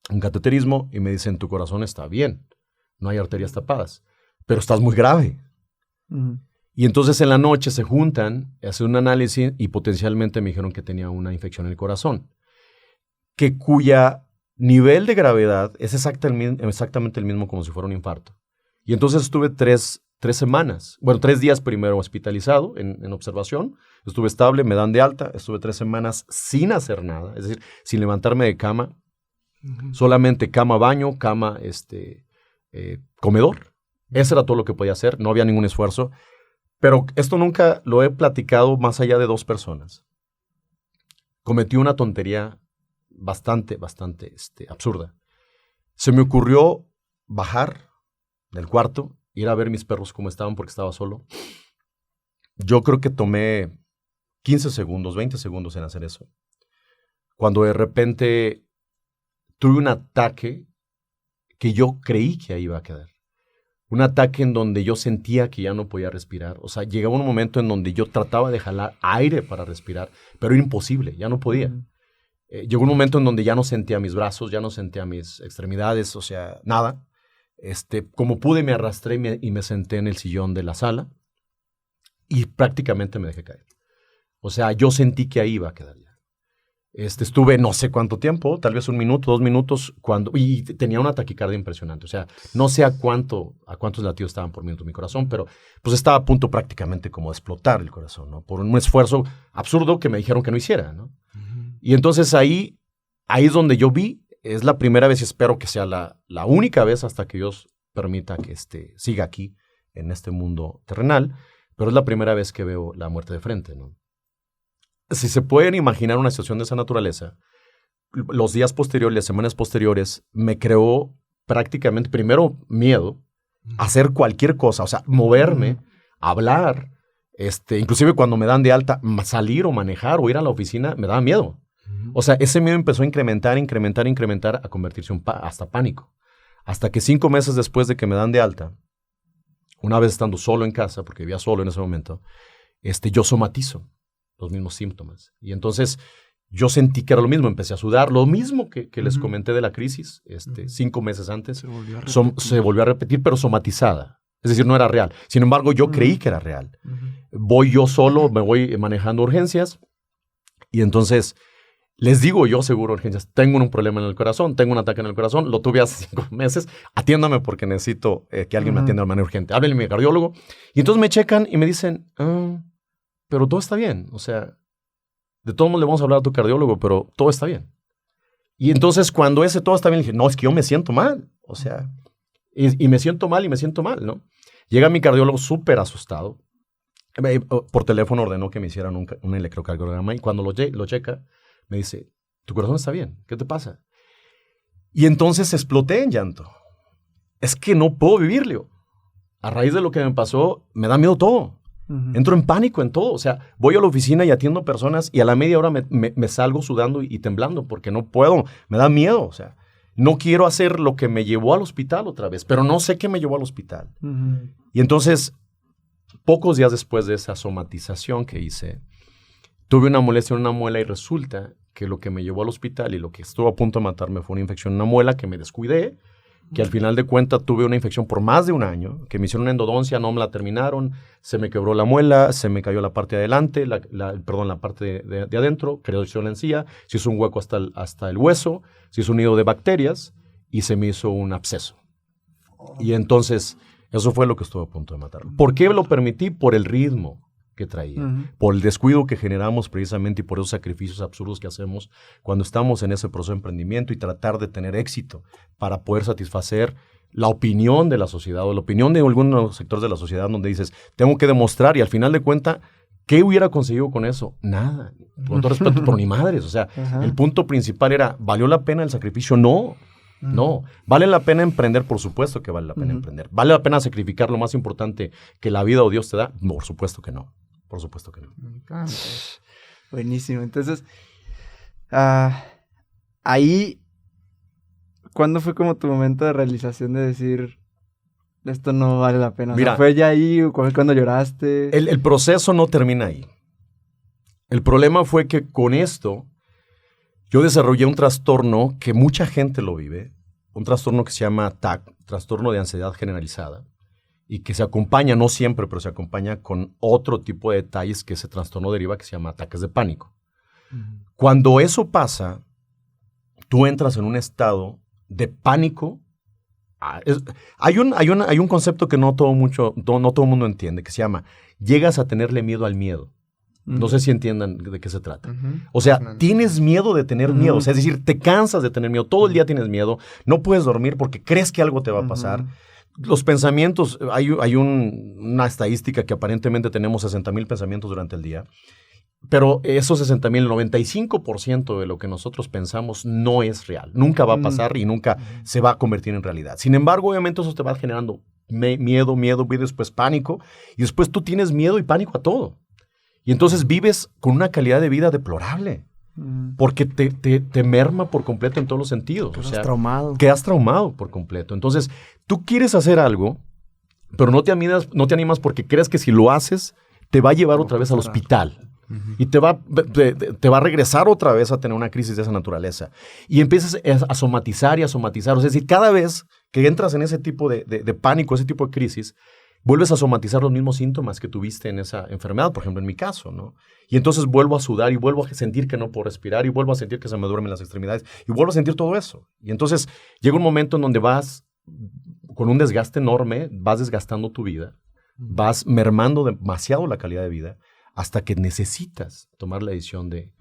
un cateterismo, y me dicen, tu corazón está bien, no hay arterias tapadas, pero estás muy grave. Y entonces en la noche se juntan, hacen un análisis y potencialmente me dijeron que tenía una infección en el corazón, cuya nivel de gravedad es exactamente el mismo como si fuera un infarto. Y entonces estuve 3 semanas, 3 días primero hospitalizado en observación, estuve estable, me dan de alta, estuve 3 semanas sin hacer nada, es decir, sin levantarme de cama, solamente cama, baño, cama, comedor. Eso era todo lo que podía hacer, no había ningún esfuerzo, pero esto nunca lo he platicado más allá de 2 personas. Cometí una tontería bastante absurda. Se me ocurrió bajar del cuarto, ir a ver mis perros cómo estaban porque estaba solo. Yo creo que tomé 15 segundos, 20 segundos en hacer eso. Cuando de repente tuve un ataque que yo creí que ahí iba a quedar. Un ataque en donde yo sentía que ya no podía respirar. O sea, llegaba un momento en donde yo trataba de jalar aire para respirar, pero era imposible, ya no podía. Llegó un momento en donde ya no sentía mis brazos, ya no sentía mis extremidades, o sea, nada. Como pude, me arrastré y me senté en el sillón de la sala y prácticamente me dejé caer. O sea, yo sentí que ahí iba a quedar ya. Estuve no sé cuánto tiempo, tal vez 1 minuto, 2 minutos, y tenía una taquicardia impresionante. O sea, no sé a cuántos latidos estaban por minuto mi corazón, pero pues estaba a punto prácticamente como de explotar el corazón, ¿no? Por un esfuerzo absurdo que me dijeron que no hiciera, ¿no? Y entonces ahí es donde yo vi, es la primera vez y espero que sea la única vez hasta que Dios permita que siga aquí en este mundo terrenal, pero es la primera vez que veo la muerte de frente, ¿no? Si se pueden imaginar una situación de esa naturaleza, los días posteriores, las semanas posteriores, me creó prácticamente, primero, miedo, hacer cualquier cosa, o sea, moverme, hablar, inclusive cuando me dan de alta, salir o manejar o ir a la oficina, me daba miedo. O sea, ese miedo empezó a incrementar, a convertirse hasta pánico. Hasta que 5 meses después de que me dan de alta, una vez estando solo en casa, porque vivía solo en ese momento, yo somatizo los mismos síntomas. Y entonces yo sentí que era lo mismo, empecé a sudar, lo mismo que les comenté de la crisis, 5 meses antes, se volvió a repetir, pero somatizada. Es decir, no era real. Sin embargo, yo creí que era real. Voy yo solo, me voy manejando urgencias, y entonces les digo yo, seguro, urgencias, tengo un problema en el corazón, tengo un ataque en el corazón, lo tuve hace 5 meses, atiéndame porque necesito que alguien me atienda de manera urgente. Háblenle a mi cardiólogo. Y entonces me checan y me dicen, pero todo está bien. O sea, de todos modos le vamos a hablar a tu cardiólogo, pero todo está bien. Y entonces cuando todo está bien, le dije, no, es que yo me siento mal. O sea, y me siento mal, ¿no? Llega mi cardiólogo súper asustado. Por teléfono ordenó que me hicieran un electrocardiograma y cuando lo checa, me dice, tu corazón está bien, ¿qué te pasa? Y entonces exploté en llanto. Es que no puedo vivir, Leo. A raíz de lo que me pasó, me da miedo todo. Entro en pánico en todo. O sea, voy a la oficina y atiendo personas y a la media hora me salgo sudando y temblando porque no puedo. Me da miedo. O sea, no quiero hacer lo que me llevó al hospital otra vez, pero no sé qué me llevó al hospital. Y entonces, pocos días después de esa somatización que hice, tuve una molestia en una muela y resulta que lo que me llevó al hospital y lo que estuvo a punto de matarme fue una infección en una muela que me descuidé. que al final de cuentas tuve una infección por más de un año, que me hicieron una endodoncia, no me la terminaron, se me quebró la muela, se me cayó la parte de adelante, la parte de adentro, creció la encía, se hizo un hueco hasta el hueso, se hizo un nido de bacterias y se me hizo un absceso. Y entonces, eso fue lo que estuve a punto de matar. ¿Por qué lo permití? Por el ritmo que traía, por el descuido que generamos precisamente y por esos sacrificios absurdos que hacemos cuando estamos en ese proceso de emprendimiento y tratar de tener éxito para poder satisfacer la opinión de la sociedad o la opinión de algunos sectores de la sociedad donde dices, tengo que demostrar y al final de cuentas, ¿qué hubiera conseguido con eso? Nada. Con todo respeto, por ni madres. O sea, el punto principal era, ¿valió la pena el sacrificio? No. No. ¿Vale la pena emprender? Por supuesto que vale la pena emprender. ¿Vale la pena sacrificar lo más importante que la vida o Dios te da? Por supuesto que no. Por supuesto que no.
Buenísimo. Entonces, ahí, ¿cuándo fue como tu momento de realización de decir, esto no vale la pena?
Mira,
o sea, ¿fue ya ahí cuando lloraste?
El proceso no termina ahí. El problema fue que con esto yo desarrollé un trastorno que mucha gente lo vive, un trastorno que se llama TAC, trastorno de ansiedad generalizada, y que se acompaña, no siempre, pero se acompaña con otro tipo de detalles que ese trastorno deriva, que se llama ataques de pánico. Cuando eso pasa, tú entras en un estado de pánico. Hay un concepto que no todo el mundo entiende, que se llama, llegas a tenerle miedo al miedo. No sé si entiendan de qué se trata. O sea, tienes miedo de tener miedo. O sea, es decir, te cansas de tener miedo. Todo el día tienes miedo. No puedes dormir porque crees que algo te va a pasar. Los pensamientos, hay una estadística que aparentemente tenemos 60,000 pensamientos durante el día. Pero esos 60,000, el 95% de lo que nosotros pensamos no es real. Nunca va a pasar y nunca se va a convertir en realidad. Sin embargo, obviamente eso te va generando miedo, y después pánico. Y después tú tienes miedo y pánico a todo. Y entonces vives con una calidad de vida deplorable. Porque te merma por completo en todos los sentidos.
Quedas traumado.
Quedas traumado por completo. Entonces, tú quieres hacer algo, pero no te animas porque crees que si lo haces, te va a llevar otra vez al hospital. Y te va a regresar otra vez a tener una crisis de esa naturaleza. Y empiezas a somatizar. O sea, es decir, cada vez que entras en ese tipo de pánico, ese tipo de crisis, vuelves a somatizar los mismos síntomas que tuviste en esa enfermedad, por ejemplo, en mi caso, ¿no? Y entonces vuelvo a sudar y vuelvo a sentir que no puedo respirar y vuelvo a sentir que se me duermen las extremidades y vuelvo a sentir todo eso. Y entonces llega un momento en donde vas con un desgaste enorme, vas desgastando tu vida, vas mermando demasiado la calidad de vida hasta que necesitas tomar la decisión de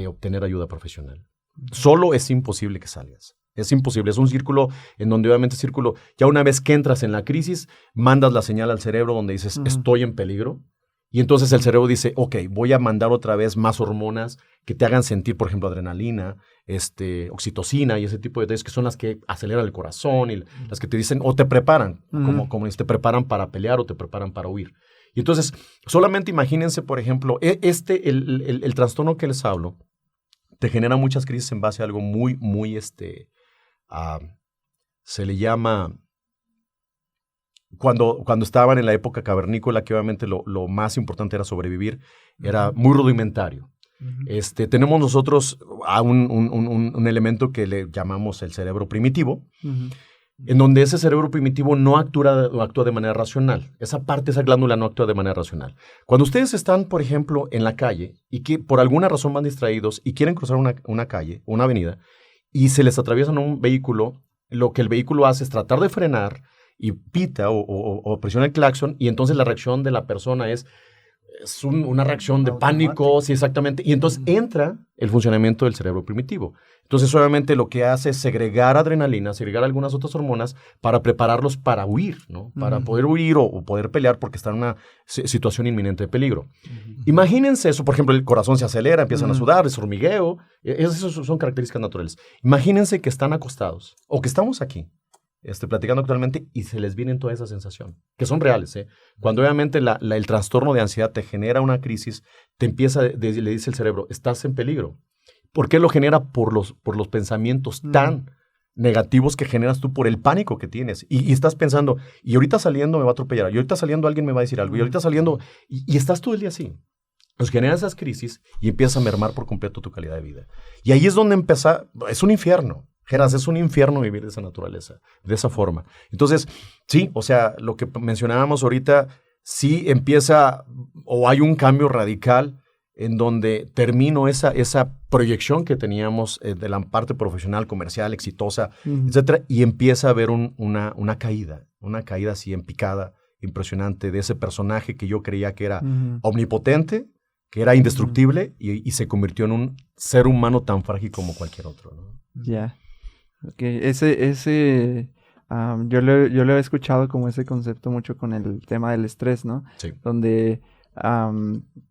obtener ayuda profesional. Solo es imposible que salgas. Es imposible, es un círculo en donde obviamente ya una vez que entras en la crisis, mandas la señal al cerebro donde dices, estoy en peligro. Y entonces el cerebro dice, ok, voy a mandar otra vez más hormonas que te hagan sentir, por ejemplo, adrenalina, oxitocina y ese tipo de detalles que son las que aceleran el corazón y las que te dicen o te preparan, como te preparan para pelear o te preparan para huir. Y entonces, solamente imagínense, por ejemplo, el trastorno que les hablo te genera muchas crisis en base a algo muy, muy, se le llama, cuando estaban en la época cavernícola, que obviamente lo más importante era sobrevivir, era muy rudimentario. Tenemos nosotros a un elemento que le llamamos el cerebro primitivo, en donde ese cerebro primitivo no actúa de manera racional. Esa glándula no actúa de manera racional. Cuando ustedes están, por ejemplo, en la calle y que por alguna razón van distraídos y quieren cruzar una calle, una avenida, y se les atraviesa un vehículo, lo que el vehículo hace es tratar de frenar y pita o presiona el claxon y entonces la reacción de la persona es una reacción de pánico, sí, exactamente. Y entonces entra el funcionamiento del cerebro primitivo. Entonces, obviamente, lo que hace es segregar adrenalina, segregar algunas otras hormonas para prepararlos para huir, ¿no? Para poder huir o poder pelear porque está en una situación inminente de peligro. Imagínense eso, por ejemplo, el corazón se acelera, empiezan a sudar, es hormigueo. Esas son características naturales. Imagínense que están acostados o que estamos aquí. Platicando actualmente y se les vienen toda esa sensación, que son reales, ¿eh? Cuando obviamente el trastorno de ansiedad te genera una crisis, le dice el cerebro, estás en peligro. ¿Por qué lo genera? Por los pensamientos tan negativos que generas tú por el pánico que tienes. Y estás pensando, y ahorita saliendo me va a atropellar, y ahorita saliendo alguien me va a decir algo, y ahorita saliendo, y estás todo el día así. Pues genera esas crisis y empiezas a mermar por completo tu calidad de vida. Y ahí es donde es un infierno. Geras, es un infierno vivir de esa naturaleza, de esa forma. Entonces, sí, o sea, lo que mencionábamos ahorita, sí empieza o hay un cambio radical en donde termino esa proyección que teníamos de la parte profesional, comercial, exitosa, etcétera, y empieza a haber una caída así en picada, impresionante, de ese personaje que yo creía que era omnipotente, que era indestructible, y se convirtió en un ser humano tan frágil como cualquier otro, ¿no?
Ya. Okay. Yo lo he escuchado como ese concepto mucho con el tema del estrés, ¿no? Sí. Donde,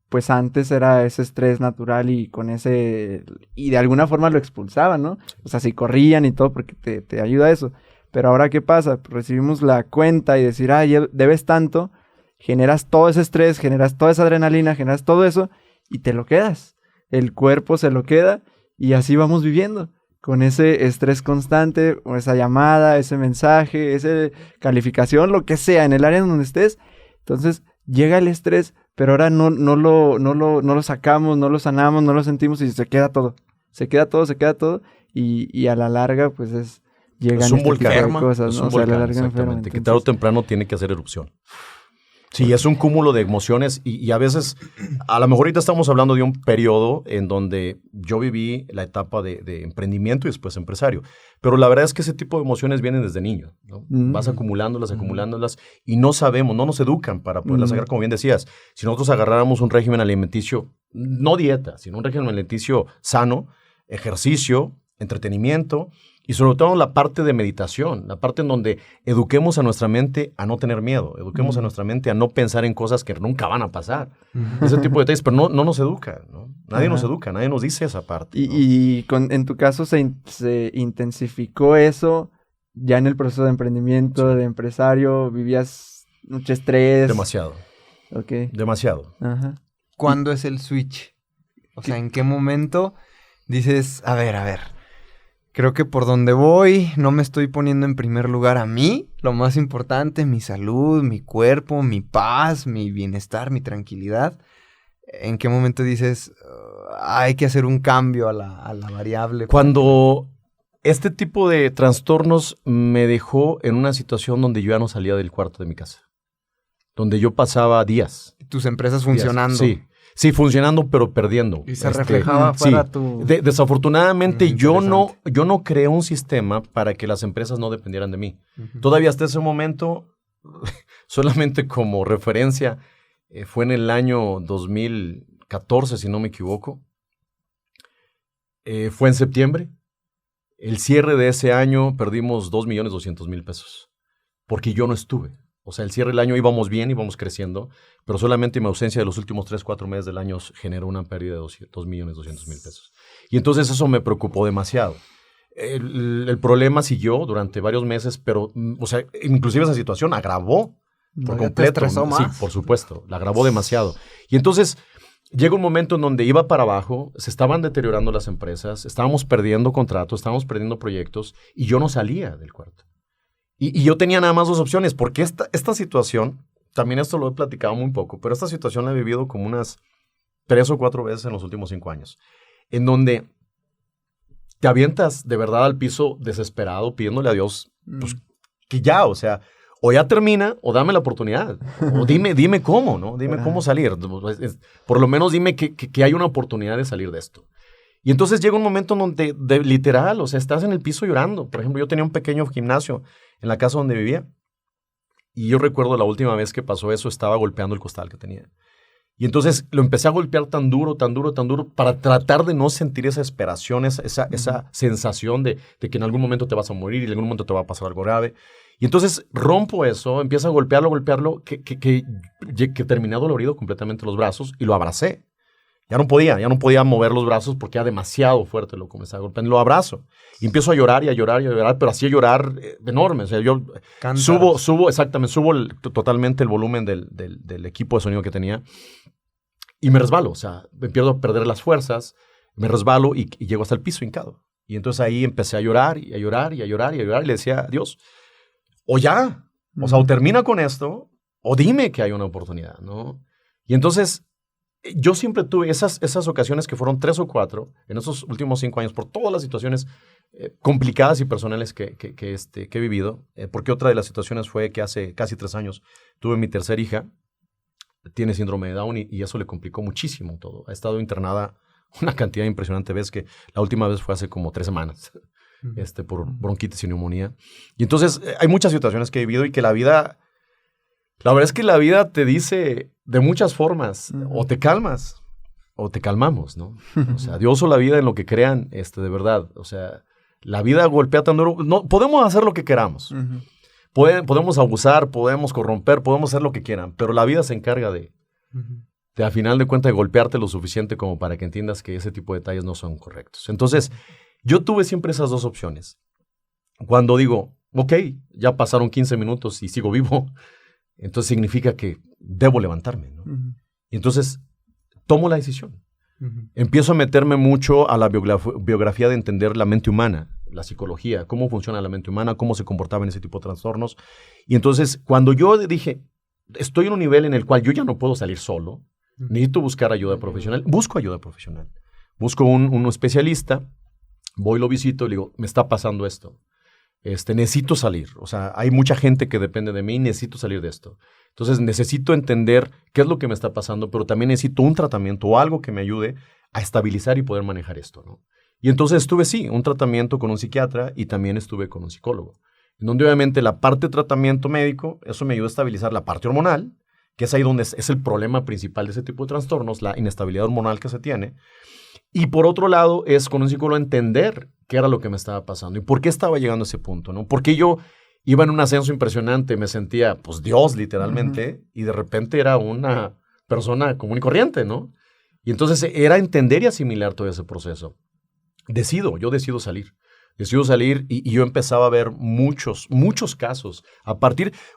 pues antes era ese estrés natural y con ese... Y de alguna forma lo expulsaban, ¿no? O sea, si corrían y todo porque te ayuda eso. Pero ahora, ¿qué pasa? Recibimos la cuenta y decir, debes tanto, generas todo ese estrés, generas toda esa adrenalina, generas todo eso y te lo quedas. El cuerpo se lo queda y así vamos viviendo. Con ese estrés constante, o esa llamada, ese mensaje, esa calificación, lo que sea, en el área donde estés. Entonces, llega el estrés, pero ahora no lo sacamos, no lo sanamos, no lo sentimos y se queda todo. Se queda todo y a la larga, pues llegan
un volcán,
tipo de cosas, ¿no?
Un volcán, a la larga exactamente, que tarde o temprano tiene que hacer erupción. Sí, es un cúmulo de emociones y a veces, a lo mejor ahorita estamos hablando de un periodo en donde yo viví la etapa de emprendimiento y después empresario. Pero la verdad es que ese tipo de emociones vienen desde niño, ¿no? Vas acumulándolas y no sabemos, no nos educan para poderlas sacar, como bien decías. Si nosotros agarráramos un régimen alimenticio, no dieta, sino un régimen alimenticio sano, ejercicio, entretenimiento, y sobre todo la parte de meditación, la parte en donde eduquemos a nuestra mente a no tener miedo, eduquemos a nuestra mente a no pensar en cosas que nunca van a pasar. Ese tipo de detalles, pero no nos educa, ¿no? Nadie nos educa, nadie nos dice esa parte, ¿no?
Y en tu caso se intensificó eso ya en el proceso de emprendimiento, de empresario, vivías mucho estrés.
Demasiado.
Okay.
Demasiado.
Ajá. ¿Cuándo es el switch? O sea, ¿en qué momento dices, a ver, creo que por donde voy no me estoy poniendo en primer lugar a mí, lo más importante, mi salud, mi cuerpo, mi paz, mi bienestar, mi tranquilidad? ¿En qué momento dices, hay que hacer un cambio a la variable?
Cuando este tipo de trastornos me dejó en una situación donde yo ya no salía del cuarto de mi casa, donde yo pasaba días.
¿Tus empresas funcionando?
Sí, funcionando, pero perdiendo.
Y se reflejaba fuera tu...
Desafortunadamente, yo no creé un sistema para que las empresas no dependieran de mí. Todavía hasta ese momento, solamente como referencia, fue en el año 2014, si no me equivoco. Fue en septiembre. El cierre de ese año perdimos 2,200,000 pesos, porque yo no estuve. O sea, el cierre del año íbamos bien, íbamos creciendo, pero solamente mi ausencia de los últimos 3-4 meses del año generó una pérdida de 2,200,000 pesos. Y entonces eso me preocupó demasiado. El problema siguió durante varios meses, pero, o sea, inclusive esa situación agravó por completo. ¿Te
estresó más?
Sí, por supuesto, la agravó demasiado. Y entonces llega un momento en donde iba para abajo, se estaban deteriorando las empresas, estábamos perdiendo contratos, estábamos perdiendo proyectos, y yo no salía del cuarto. Y yo tenía nada más dos opciones, porque esta situación, también esto lo he platicado muy poco, pero esta situación la he vivido como unas 3 o 4 veces en los últimos 5 años, en donde te avientas de verdad al piso desesperado, pidiéndole a Dios pues, que ya, o sea, o ya termina, o dame la oportunidad, o dime cómo, ¿no? Dime cómo salir. Por lo menos dime que hay una oportunidad de salir de esto. Y entonces llega un momento en donde, literal, o sea, estás en el piso llorando. Por ejemplo, yo tenía un pequeño gimnasio en la casa donde vivía. Y yo recuerdo la última vez que pasó eso, estaba golpeando el costal que tenía. Y entonces lo empecé a golpear tan duro, para tratar de no sentir esa desesperación, esa sensación de que en algún momento te vas a morir y en algún momento te va a pasar algo grave. Y entonces rompo eso, empiezo a golpearlo, que terminé dolorido completamente los brazos y lo abracé. Ya no podía mover los brazos porque era demasiado fuerte lo que me estaba golpeando. Lo abrazo y empiezo a llorar, pero así a llorar enorme. O sea, yo subo totalmente el volumen del equipo de sonido que tenía y me resbalo. O sea, empiezo a perder las fuerzas, me resbalo y llego hasta el piso hincado. Y entonces ahí empecé a llorar y le decía a Dios, o ya, o sea, o termina con esto o dime que hay una oportunidad, ¿no? Y entonces yo siempre tuve esas ocasiones que fueron 3 o 4 en esos últimos 5 años por todas las situaciones complicadas y personales que he vivido. Porque otra de las situaciones fue que hace casi 3 años tuve mi tercera hija, tiene síndrome de Down y eso le complicó muchísimo todo. Ha estado internada una cantidad impresionante de veces, que la última vez fue hace como 3 semanas, por bronquitis y neumonía. Y entonces hay muchas situaciones que he vivido y que la verdad es que la vida te dice de muchas formas, o te calmas o te calmamos, ¿no? O sea, Dios o la vida en lo que crean, de verdad. O sea, la vida golpea tan duro. No, podemos hacer lo que queramos. Podemos abusar, podemos corromper, podemos hacer lo que quieran, pero la vida se encarga de a final de cuentas, de golpearte lo suficiente como para que entiendas que ese tipo de detalles no son correctos. Entonces, yo tuve siempre esas dos opciones. Cuando digo, ok, ya pasaron 15 minutos y sigo vivo, entonces significa que debo levantarme, ¿no? Y entonces, tomo la decisión. Empiezo a meterme mucho a la biografía de entender la mente humana, la psicología, cómo funciona la mente humana, cómo se comportaba en ese tipo de trastornos. Y entonces, cuando yo dije, estoy en un nivel en el cual yo ya no puedo salir solo, necesito buscar ayuda profesional, busco ayuda profesional. Busco un especialista, voy, lo visito y le digo, me está pasando esto. Necesito salir. O sea, hay mucha gente que depende de mí, necesito salir de esto. Entonces, necesito entender qué es lo que me está pasando, pero también necesito un tratamiento o algo que me ayude a estabilizar y poder manejar esto, ¿no? Y entonces estuve, sí, un tratamiento con un psiquiatra y también estuve con un psicólogo. En donde obviamente la parte de tratamiento médico, eso me ayuda a estabilizar la parte hormonal, que es ahí donde es el problema principal de ese tipo de trastornos, la inestabilidad hormonal que se tiene. Y por otro lado, es con un psicólogo entender qué era lo que me estaba pasando y por qué estaba llegando a ese punto, ¿no? Porque yo iba en un ascenso impresionante, me sentía, pues, Dios, literalmente, y de repente era una persona común y corriente, ¿no? Y entonces era entender y asimilar todo ese proceso. Yo decido salir. Decido salir y yo empezaba a ver muchos casos.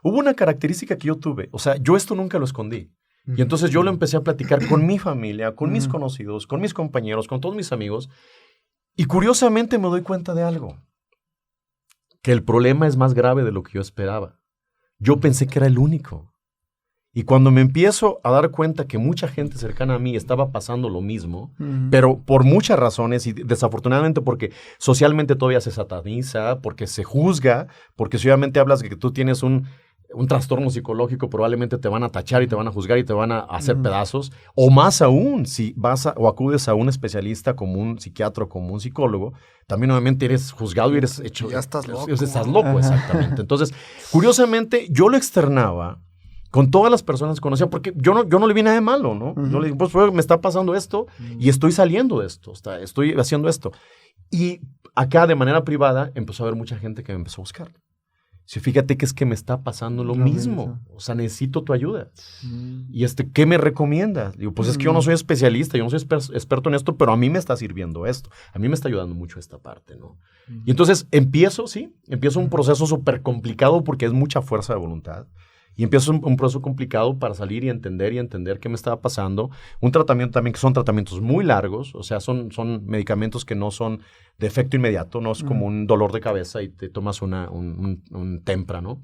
Hubo una característica que yo tuve, o sea, yo esto nunca lo escondí. Y entonces yo lo empecé a platicar con mi familia, con mis conocidos, con mis compañeros, con todos mis amigos. Y curiosamente me doy cuenta de algo. Que el problema es más grave de lo que yo esperaba. Yo pensé que era el único. Y cuando me empiezo a dar cuenta que mucha gente cercana a mí estaba pasando lo mismo, pero por muchas razones, y desafortunadamente porque socialmente todavía se sataniza, porque se juzga, porque si obviamente hablas de que tú tienes un trastorno psicológico, probablemente te van a tachar y te van a juzgar y te van a hacer pedazos, o más aún, si vas o acudes a un especialista como un psiquiatra o como un psicólogo, también obviamente eres juzgado y eres hecho...
Ya estás loco.
Estás loco, exactamente. Entonces, curiosamente, yo lo externaba con todas las personas que conocía, porque yo no le vi nada de malo, ¿no? Yo le dije, pues me está pasando esto y estoy saliendo de esto, estoy haciendo esto. Y acá, de manera privada, empezó a haber mucha gente que me empezó a buscar. Sí, fíjate que es que me está pasando lo mismo. O sea, necesito tu ayuda. Y ¿qué me recomiendas? Digo, pues es que yo no soy especialista, yo no soy experto en esto, pero a mí me está sirviendo esto. A mí me está ayudando mucho esta parte, ¿no? Y entonces empiezo un proceso súper complicado porque es mucha fuerza de voluntad. Y empiezo un proceso complicado para salir y entender qué me estaba pasando. Un tratamiento también que son tratamientos muy largos, o sea, son medicamentos que no son de efecto inmediato, no es como un dolor de cabeza y te tomas un Tempra, ¿no?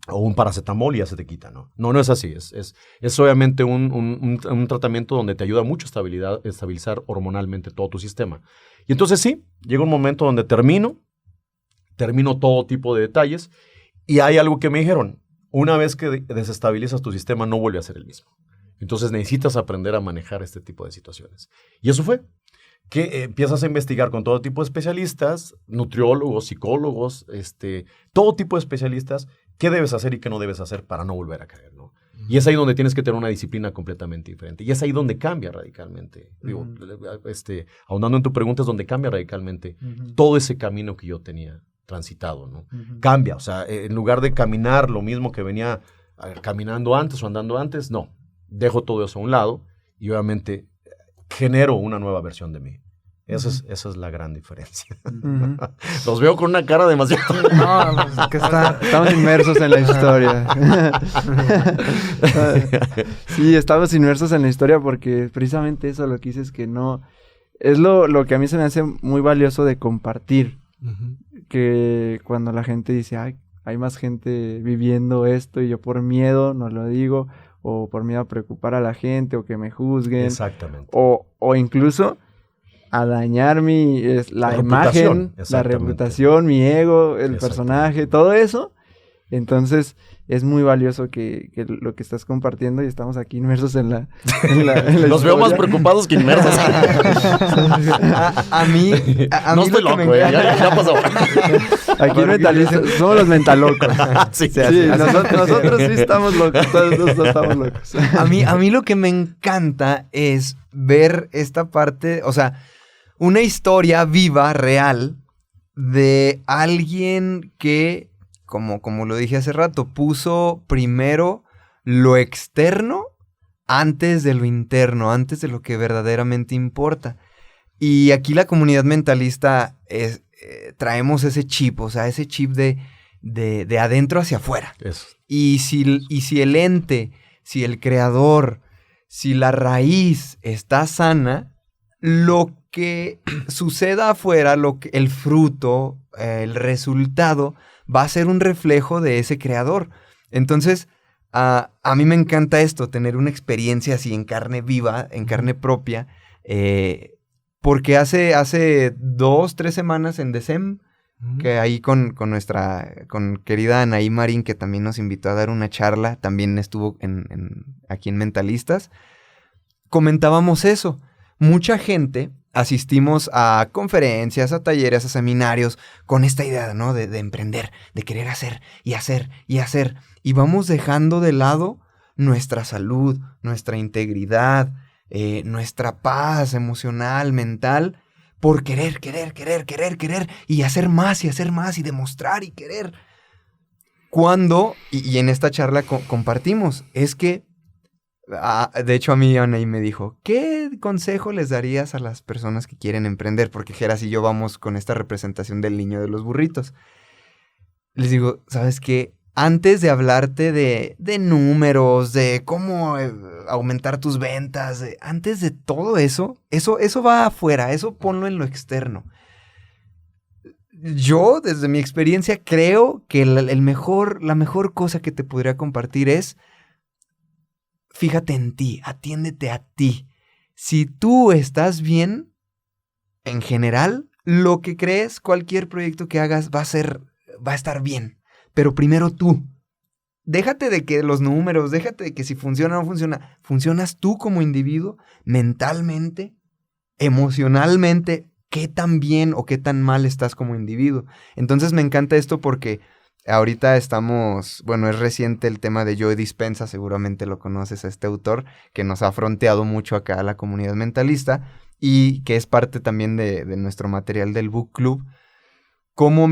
O un paracetamol y ya se te quita, ¿no? No es así, es obviamente un tratamiento donde te ayuda mucho a estabilizar hormonalmente todo tu sistema. Y entonces sí, llega un momento donde termino todo tipo de detalles y hay algo que me dijeron. Una vez que desestabilizas tu sistema, no vuelve a ser el mismo. Entonces necesitas aprender a manejar este tipo de situaciones. Y eso fue que empiezas a investigar con todo tipo de especialistas, nutriólogos, psicólogos, todo tipo de especialistas, qué debes hacer y qué no debes hacer para no volver a caer, ¿no? Y es ahí donde tienes que tener una disciplina completamente diferente. Y es ahí donde cambia radicalmente. Digo, ahondando en tu pregunta, es donde cambia radicalmente todo ese camino que yo tenía transitado, ¿no? Cambia, o sea, en lugar de caminar lo mismo que venía caminando antes o andando antes, no, dejo todo eso a un lado y obviamente genero una nueva versión de mí. Esa es la gran diferencia. Los veo con una cara demasiado...
No, pues, que estamos inmersos en la historia. Sí, estamos inmersos en la historia porque precisamente eso lo que hice es que no... Es lo que a mí se me hace muy valioso de compartir. Que cuando la gente dice, ay, hay más gente viviendo esto y yo por miedo no lo digo, o por miedo a preocupar a la gente, o que me juzguen.
Exactamente.
O incluso a dañar la imagen, la reputación, mi ego, el personaje, todo eso. Entonces, es muy valioso que lo que estás compartiendo, y estamos aquí inmersos en la
Los veo más preocupados que inmersos.
a mí
no estoy loco, ya pasó.
Aquí mentalistas, somos los mentalocos.
Sí,
nosotros sí estamos locos, todos estamos locos.
A mí lo que me encanta es ver esta parte, o sea, una historia viva, real, de alguien que, como lo dije hace rato, puso primero lo externo antes de lo interno, antes de lo que verdaderamente importa. Y aquí la comunidad mentalista traemos ese chip, o sea, ese chip de adentro hacia afuera.
Eso.
Y si el ente, si el creador, si la raíz está sana, lo que suceda afuera, el fruto, el resultado, va a ser un reflejo de ese creador. Entonces, a mí me encanta esto, tener una experiencia así en carne viva, en carne propia, porque hace 2-3 semanas en Decem, que ahí con querida Anaí Marín, que también nos invitó a dar una charla, también estuvo aquí en Mentalistas, comentábamos eso. Mucha gente asistimos a conferencias, a talleres, a seminarios, con esta idea, ¿no? De emprender, de querer hacer y hacer y hacer. Y vamos dejando de lado nuestra salud, nuestra integridad, nuestra paz emocional, mental, por querer y hacer más y demostrar y querer. Cuando, y en esta charla compartimos, es que, de hecho a mí Anaí me dijo, ¿qué consejo les darías a las personas que quieren emprender? Porque Geras y yo vamos con esta representación del niño de los burritos. Les digo, ¿sabes qué? Antes de hablarte de números, de cómo aumentar tus ventas, antes de todo eso va afuera, eso ponlo en lo externo. Yo, desde mi experiencia, creo que la mejor cosa que te podría compartir es: fíjate en ti, atiéndete a ti. Si tú estás bien, en general, lo que crees, cualquier proyecto que hagas va a estar bien. Pero primero tú. Déjate de que los números, déjate de que si funciona o no funciona. Funcionas tú como individuo, mentalmente, emocionalmente, qué tan bien o qué tan mal estás como individuo. Entonces me encanta esto porque ahorita estamos, bueno, es reciente el tema de Joe Dispenza, seguramente lo conoces a este autor, que nos ha fronteado mucho acá a la comunidad mentalista y que es parte también de nuestro material del Book Club. ¿Cómo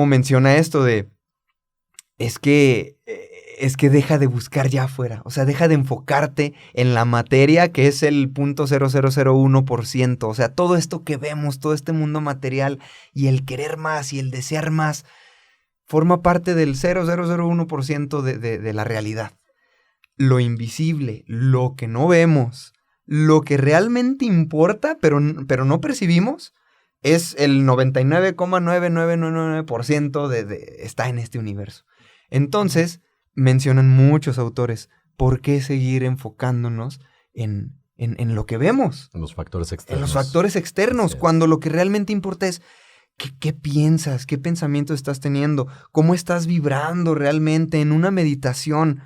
menciona esto de, es que deja de buscar ya afuera, o sea, deja de enfocarte en la materia, que es el 0.0001%, o sea, todo esto que vemos, todo este mundo material y el querer más y el desear más, forma parte del 0.001% de la realidad. Lo invisible, lo que no vemos, lo que realmente importa, pero no percibimos, es el 99,9999% está en este universo. Entonces, mencionan muchos autores, ¿por qué seguir enfocándonos en lo que vemos?
En los factores externos.
En los factores externos, cuando lo que realmente importa es ¿qué piensas? ¿Qué pensamiento estás teniendo? ¿Cómo estás vibrando realmente en una meditación?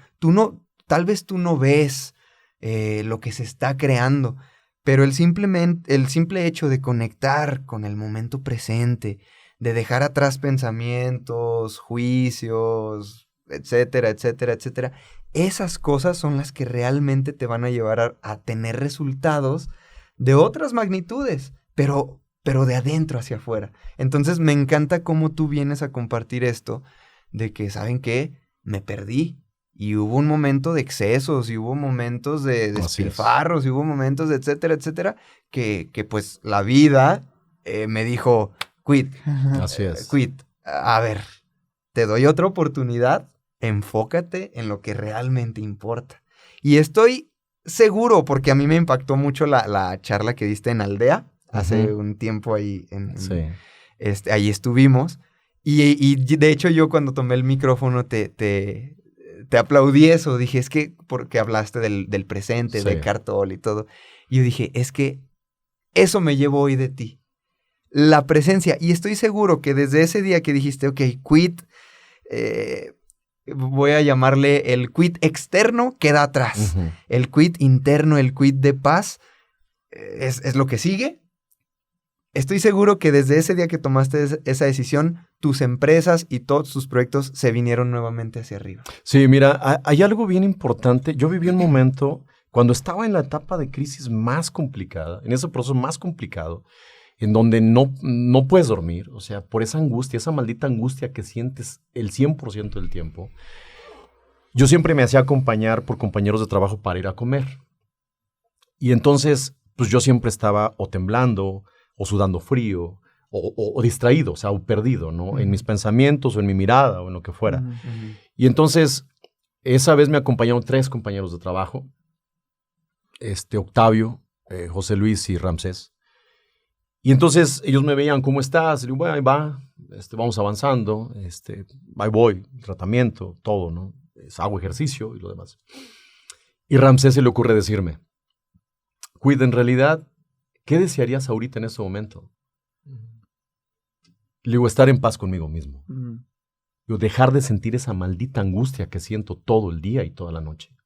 Tal vez tú no ves lo que se está creando, pero el simple hecho de conectar con el momento presente, de dejar atrás pensamientos, juicios, etcétera, etcétera, etcétera, esas cosas son las que realmente te van a llevar a tener resultados de otras magnitudes, pero de adentro hacia afuera. Entonces me encanta cómo tú vienes a compartir esto, de que, ¿saben qué? Me perdí. Y hubo un momento de excesos, y hubo momentos de despilfarros, y hubo momentos de etcétera, etcétera, que pues la vida me dijo, quit.
Así es.
Quit. A ver, te doy otra oportunidad, enfócate en lo que realmente importa. Y estoy seguro, porque a mí me impactó mucho la charla que diste en Aldea, hace un tiempo ahí, ahí estuvimos, y de hecho yo cuando tomé el micrófono te te aplaudí eso. Dije, es que porque hablaste del presente, de Eckhart Tolle y todo. Y yo dije, es que eso me llevo hoy de ti. La presencia. Y estoy seguro que desde ese día que dijiste, ok, quit, voy a llamarle el quit externo, queda atrás. Uh-huh. El quit interno, el quit de paz, es lo que sigue. Estoy seguro que desde ese día que tomaste esa decisión, tus empresas y todos tus proyectos se vinieron nuevamente hacia arriba.
Sí, mira, hay algo bien importante. Yo viví un momento cuando estaba en la etapa de crisis más complicada, en ese proceso más complicado, en donde no puedes dormir, o sea, por esa angustia, esa maldita angustia que sientes el 100% del tiempo. Yo siempre me hacía acompañar por compañeros de trabajo para ir a comer. Y entonces, pues yo siempre estaba o temblando, o sudando frío, o distraído, o sea, o perdido, ¿no? Uh-huh. En mis pensamientos, o en mi mirada, o en lo que fuera. Uh-huh. Y entonces, esa vez me acompañaron 3 compañeros de trabajo, Octavio, José Luis y Ramsés. Y entonces ellos me veían, ¿cómo estás? Y digo, bueno, ahí va, vamos avanzando, ahí voy, tratamiento, todo, ¿no? Hago ejercicio y lo demás. Y Ramsés se le ocurre decirme, Cuida, en realidad, ¿qué desearías ahorita en este momento? Le digo, estar en paz conmigo mismo. Digo, dejar de sentir esa maldita angustia que siento todo el día y toda la noche.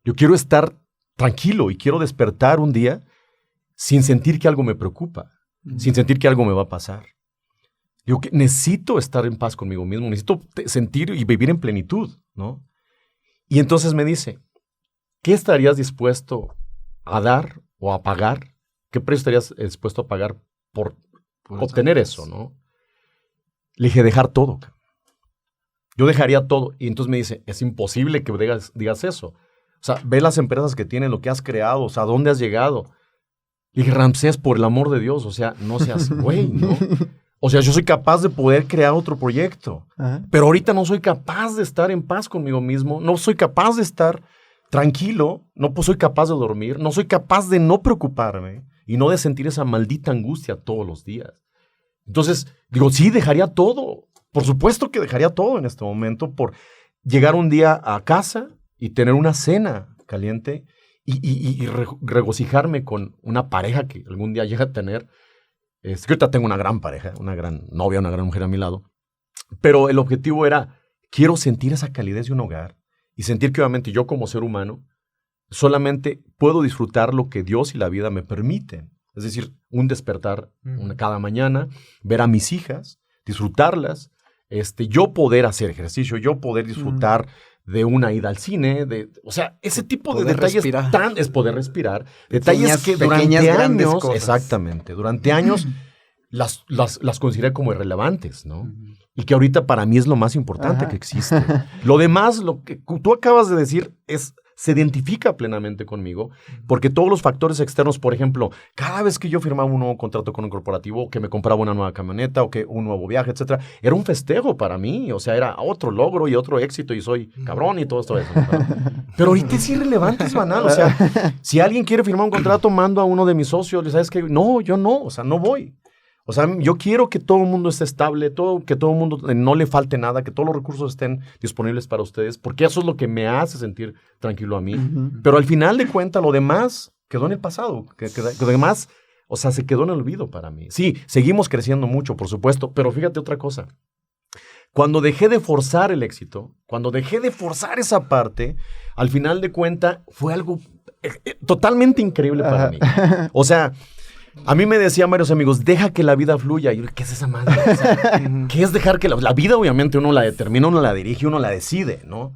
Yo quiero estar tranquilo y quiero despertar un día sin sentir que algo me preocupa, sin sentir que algo me va a pasar. Digo que necesito estar en paz conmigo mismo, necesito sentir y vivir en plenitud, ¿no? Y entonces me dice, ¿qué estarías dispuesto a dar o a pagar? ¿Qué precio estarías dispuesto a pagar por obtener eso, no? Le dije, dejar todo. Yo dejaría todo. Y entonces me dice, es imposible que digas eso. O sea, ve las empresas que tienen, lo que has creado, o sea, ¿a dónde has llegado? Le dije, Ramsés, por el amor de Dios, o sea, no seas güey, ¿no? O sea, yo soy capaz de poder crear otro proyecto, pero ahorita no soy capaz de estar en paz conmigo mismo, no soy capaz de estar tranquilo, no soy capaz de dormir, no soy capaz de no preocuparme y no de sentir esa maldita angustia todos los días. Entonces, digo, sí, dejaría todo. Por supuesto que dejaría todo en este momento por llegar un día a casa y tener una cena caliente y regocijarme con una pareja que algún día llegue a tener. Que ahorita tengo una gran pareja, una gran novia, una gran mujer a mi lado. Pero el objetivo era, quiero sentir esa calidez de un hogar y sentir que obviamente yo como ser humano solamente puedo disfrutar lo que Dios y la vida me permiten. Es decir, un despertar cada mañana, ver a mis hijas, disfrutarlas, yo poder hacer ejercicio, yo poder disfrutar de una ida al cine, o sea, ese tipo de detalles es poder respirar, detalles que durante años, exactamente, durante años las consideré como irrelevantes, ¿no? Y que ahorita para mí es lo más importante que existe. Lo demás, lo que tú acabas de decir, se identifica plenamente conmigo, porque todos los factores externos, por ejemplo, cada vez que yo firmaba un nuevo contrato con un corporativo, o que me compraba una nueva camioneta, o que un nuevo viaje, etcétera, era un festejo para mí, o sea, era otro logro y otro éxito, y soy cabrón y todo esto eso. Pero ahorita es irrelevante, es banal, o sea, si alguien quiere firmar un contrato, mando a uno de mis socios, ¿sabes qué? No, yo no, o sea, no voy. O sea, yo quiero que todo el mundo esté estable, que todo el mundo no le falte nada, que todos los recursos estén disponibles para ustedes, porque eso es lo que me hace sentir tranquilo a mí. Pero al final de cuentas, lo demás quedó en el pasado, lo demás, o sea, se quedó en el olvido para mí. Sí, seguimos creciendo mucho, por supuesto, pero fíjate otra cosa. Cuando dejé de forzar el éxito, cuando dejé de forzar esa parte, al final de cuentas, fue algo totalmente increíble para mí. O sea, a mí me decían varios amigos, deja que la vida fluya. Y yo, ¿qué es esa madre? O sea, ¿qué es dejar que la vida? Obviamente uno la determina, uno la dirige, uno la decide, ¿no?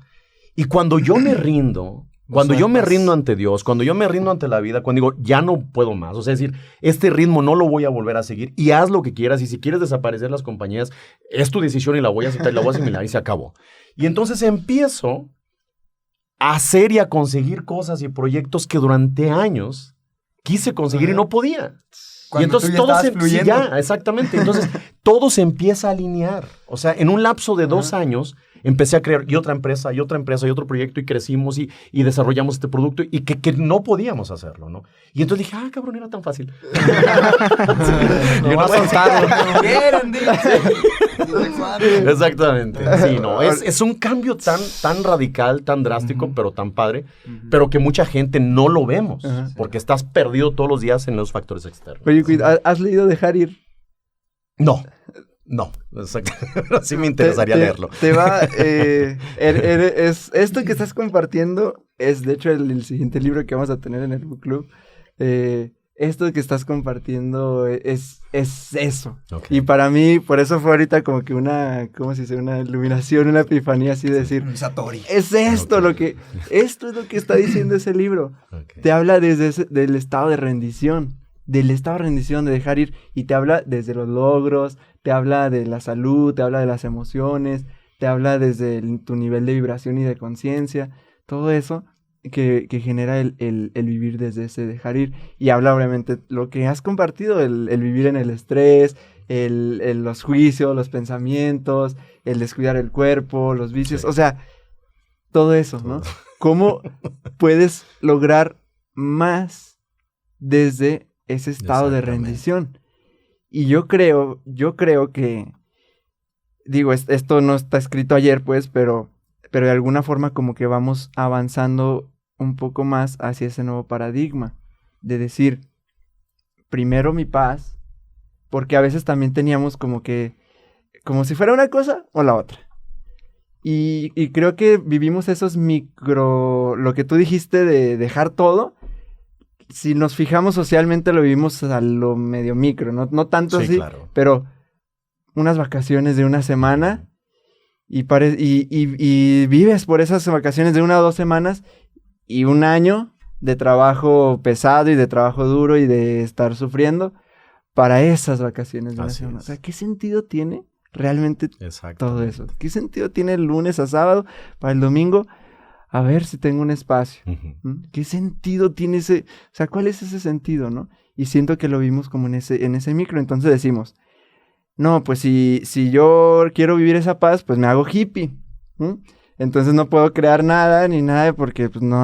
Y cuando yo me rindo, cuando yo me rindo ante Dios, cuando yo me rindo ante la vida, cuando digo, ya no puedo más, o sea, es decir, este ritmo no lo voy a volver a seguir y haz lo que quieras, y si quieres desaparecer las compañías, es tu decisión y la voy a aceptar y la voy a asimilar y se acabó. Y entonces empiezo a hacer y a conseguir cosas y proyectos que durante años quise conseguir y no podía.
Cuando y entonces
todo exactamente. Entonces todo se empieza a alinear. O sea, en un lapso de 2 años empecé a crear y otra empresa, y otra empresa, y otro proyecto, y crecimos y desarrollamos este producto y que no podíamos hacerlo, ¿no? Y entonces dije, cabrón, era tan fácil.
Y uno soltado.
Exactamente. Sí, no, es un cambio tan radical, tan drástico, pero tan padre, pero que mucha gente no lo vemos, porque estás perdido todos los días en los factores externos.
Oye, ¿has leído Dejar Ir?
No, exacto. Pero sí me interesaría leerlo.
Te va, esto que estás compartiendo es, de hecho, el siguiente libro que vamos a tener en el Book Club. Esto que estás compartiendo es eso. Okay. Y para mí, por eso fue ahorita como que ¿cómo se dice? Una iluminación, una epifanía así de decir, es esto esto es lo que está diciendo ese libro. Okay. Te habla del estado de rendición, de dejar ir, y te habla desde los logros, te habla de la salud, te habla de las emociones, te habla desde tu nivel de vibración y de conciencia, todo eso que genera el vivir desde ese dejar ir. Y habla obviamente lo que has compartido, el vivir en el estrés, los juicios, los pensamientos, el descuidar el cuerpo, los vicios, o sea, todo eso, ¿no? ¿Cómo puedes lograr más desde ese estado de rendición? Y yo creo que, digo, esto no está escrito ayer, pues, pero de alguna forma como que vamos avanzando un poco más hacia ese nuevo paradigma de decir, primero mi paz, porque a veces también teníamos como si fuera una cosa o la otra. Y creo que vivimos esos lo que tú dijiste de dejar todo. Si nos fijamos socialmente lo vivimos a lo medio micro, no tanto así, claro. Pero unas vacaciones de una semana y vives por esas vacaciones de 1 o 2 semanas y 1 año de trabajo pesado y de trabajo duro y de estar sufriendo para esas vacaciones de una semana. O sea, ¿qué sentido tiene realmente todo eso? ¿Qué sentido tiene el lunes a sábado para el domingo? A ver si tengo un espacio. Uh-huh. ¿Qué sentido tiene ese? O sea, ¿cuál es ese sentido, no? Y siento que lo vimos como en ese micro. Entonces decimos, no, pues si yo quiero vivir esa paz, pues me hago hippie. Entonces no puedo crear nada ni nada porque pues, no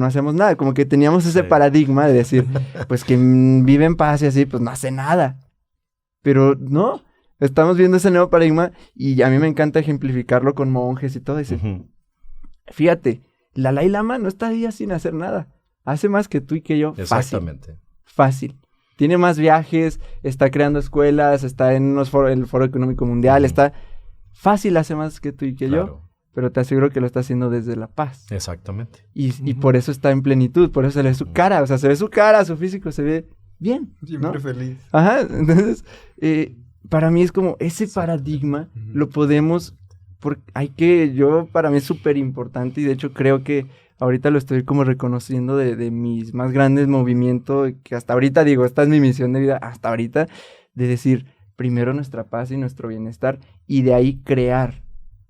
hacemos nada. Como que teníamos ese paradigma de decir, pues quien vive en paz y así, pues no hace nada. Pero no, estamos viendo ese nuevo paradigma y a mí me encanta ejemplificarlo con monjes y todo eso. Uh-huh. Fíjate, la Dalai Lama no está ahí sin hacer nada. Hace más que tú y que yo.
Exactamente.
Fácil. Tiene más viajes, está creando escuelas, está en el Foro Económico Mundial, está fácil, hace más que tú y que yo, pero te aseguro que lo está haciendo desde la paz.
Exactamente.
Y por eso está en plenitud, por eso se le ve su cara, o sea, se ve su cara, su físico se ve bien.
Siempre feliz.
Ajá, entonces, para mí es como ese paradigma lo podemos... para mí es súper importante y de hecho creo que ahorita lo estoy como reconociendo de mis más grandes movimientos, que hasta ahorita digo, esta es mi misión de vida, hasta ahorita, de decir, primero nuestra paz y nuestro bienestar y de ahí crear.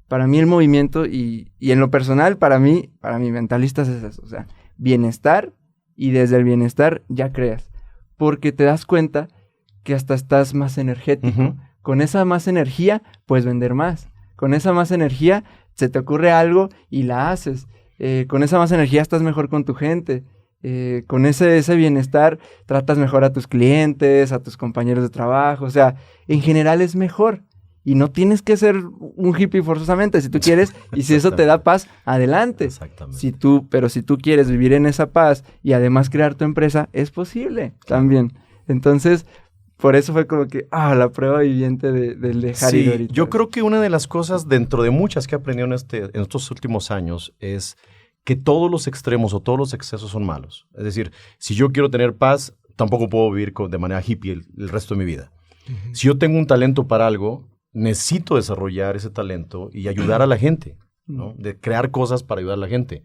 Para mí el movimiento y en lo personal, para mí Mentalistas es eso, o sea, bienestar y desde el bienestar ya creas, porque te das cuenta que hasta estás más energético, uh-huh. Con esa más energía puedes vender más. Con esa más energía se te ocurre algo y la haces. Con esa más energía estás mejor con tu gente. Con ese bienestar tratas mejor a tus clientes, a tus compañeros de trabajo. O sea, en general es mejor. Y no tienes que ser un hippie forzosamente si tú quieres. Y si eso te da paz, adelante.
Exactamente.
Pero si tú quieres vivir en esa paz y además crear tu empresa, es posible también. Entonces... Por eso fue como que, la prueba viviente del dejar ir ahorita.
Yo creo que una de las cosas, dentro de muchas que he aprendido en estos últimos años, es que todos los extremos o todos los excesos son malos. Es decir, si yo quiero tener paz, tampoco puedo vivir de manera hippie el resto de mi vida. Uh-huh. Si yo tengo un talento para algo, necesito desarrollar ese talento y ayudar a la gente, ¿no? De crear cosas para ayudar a la gente.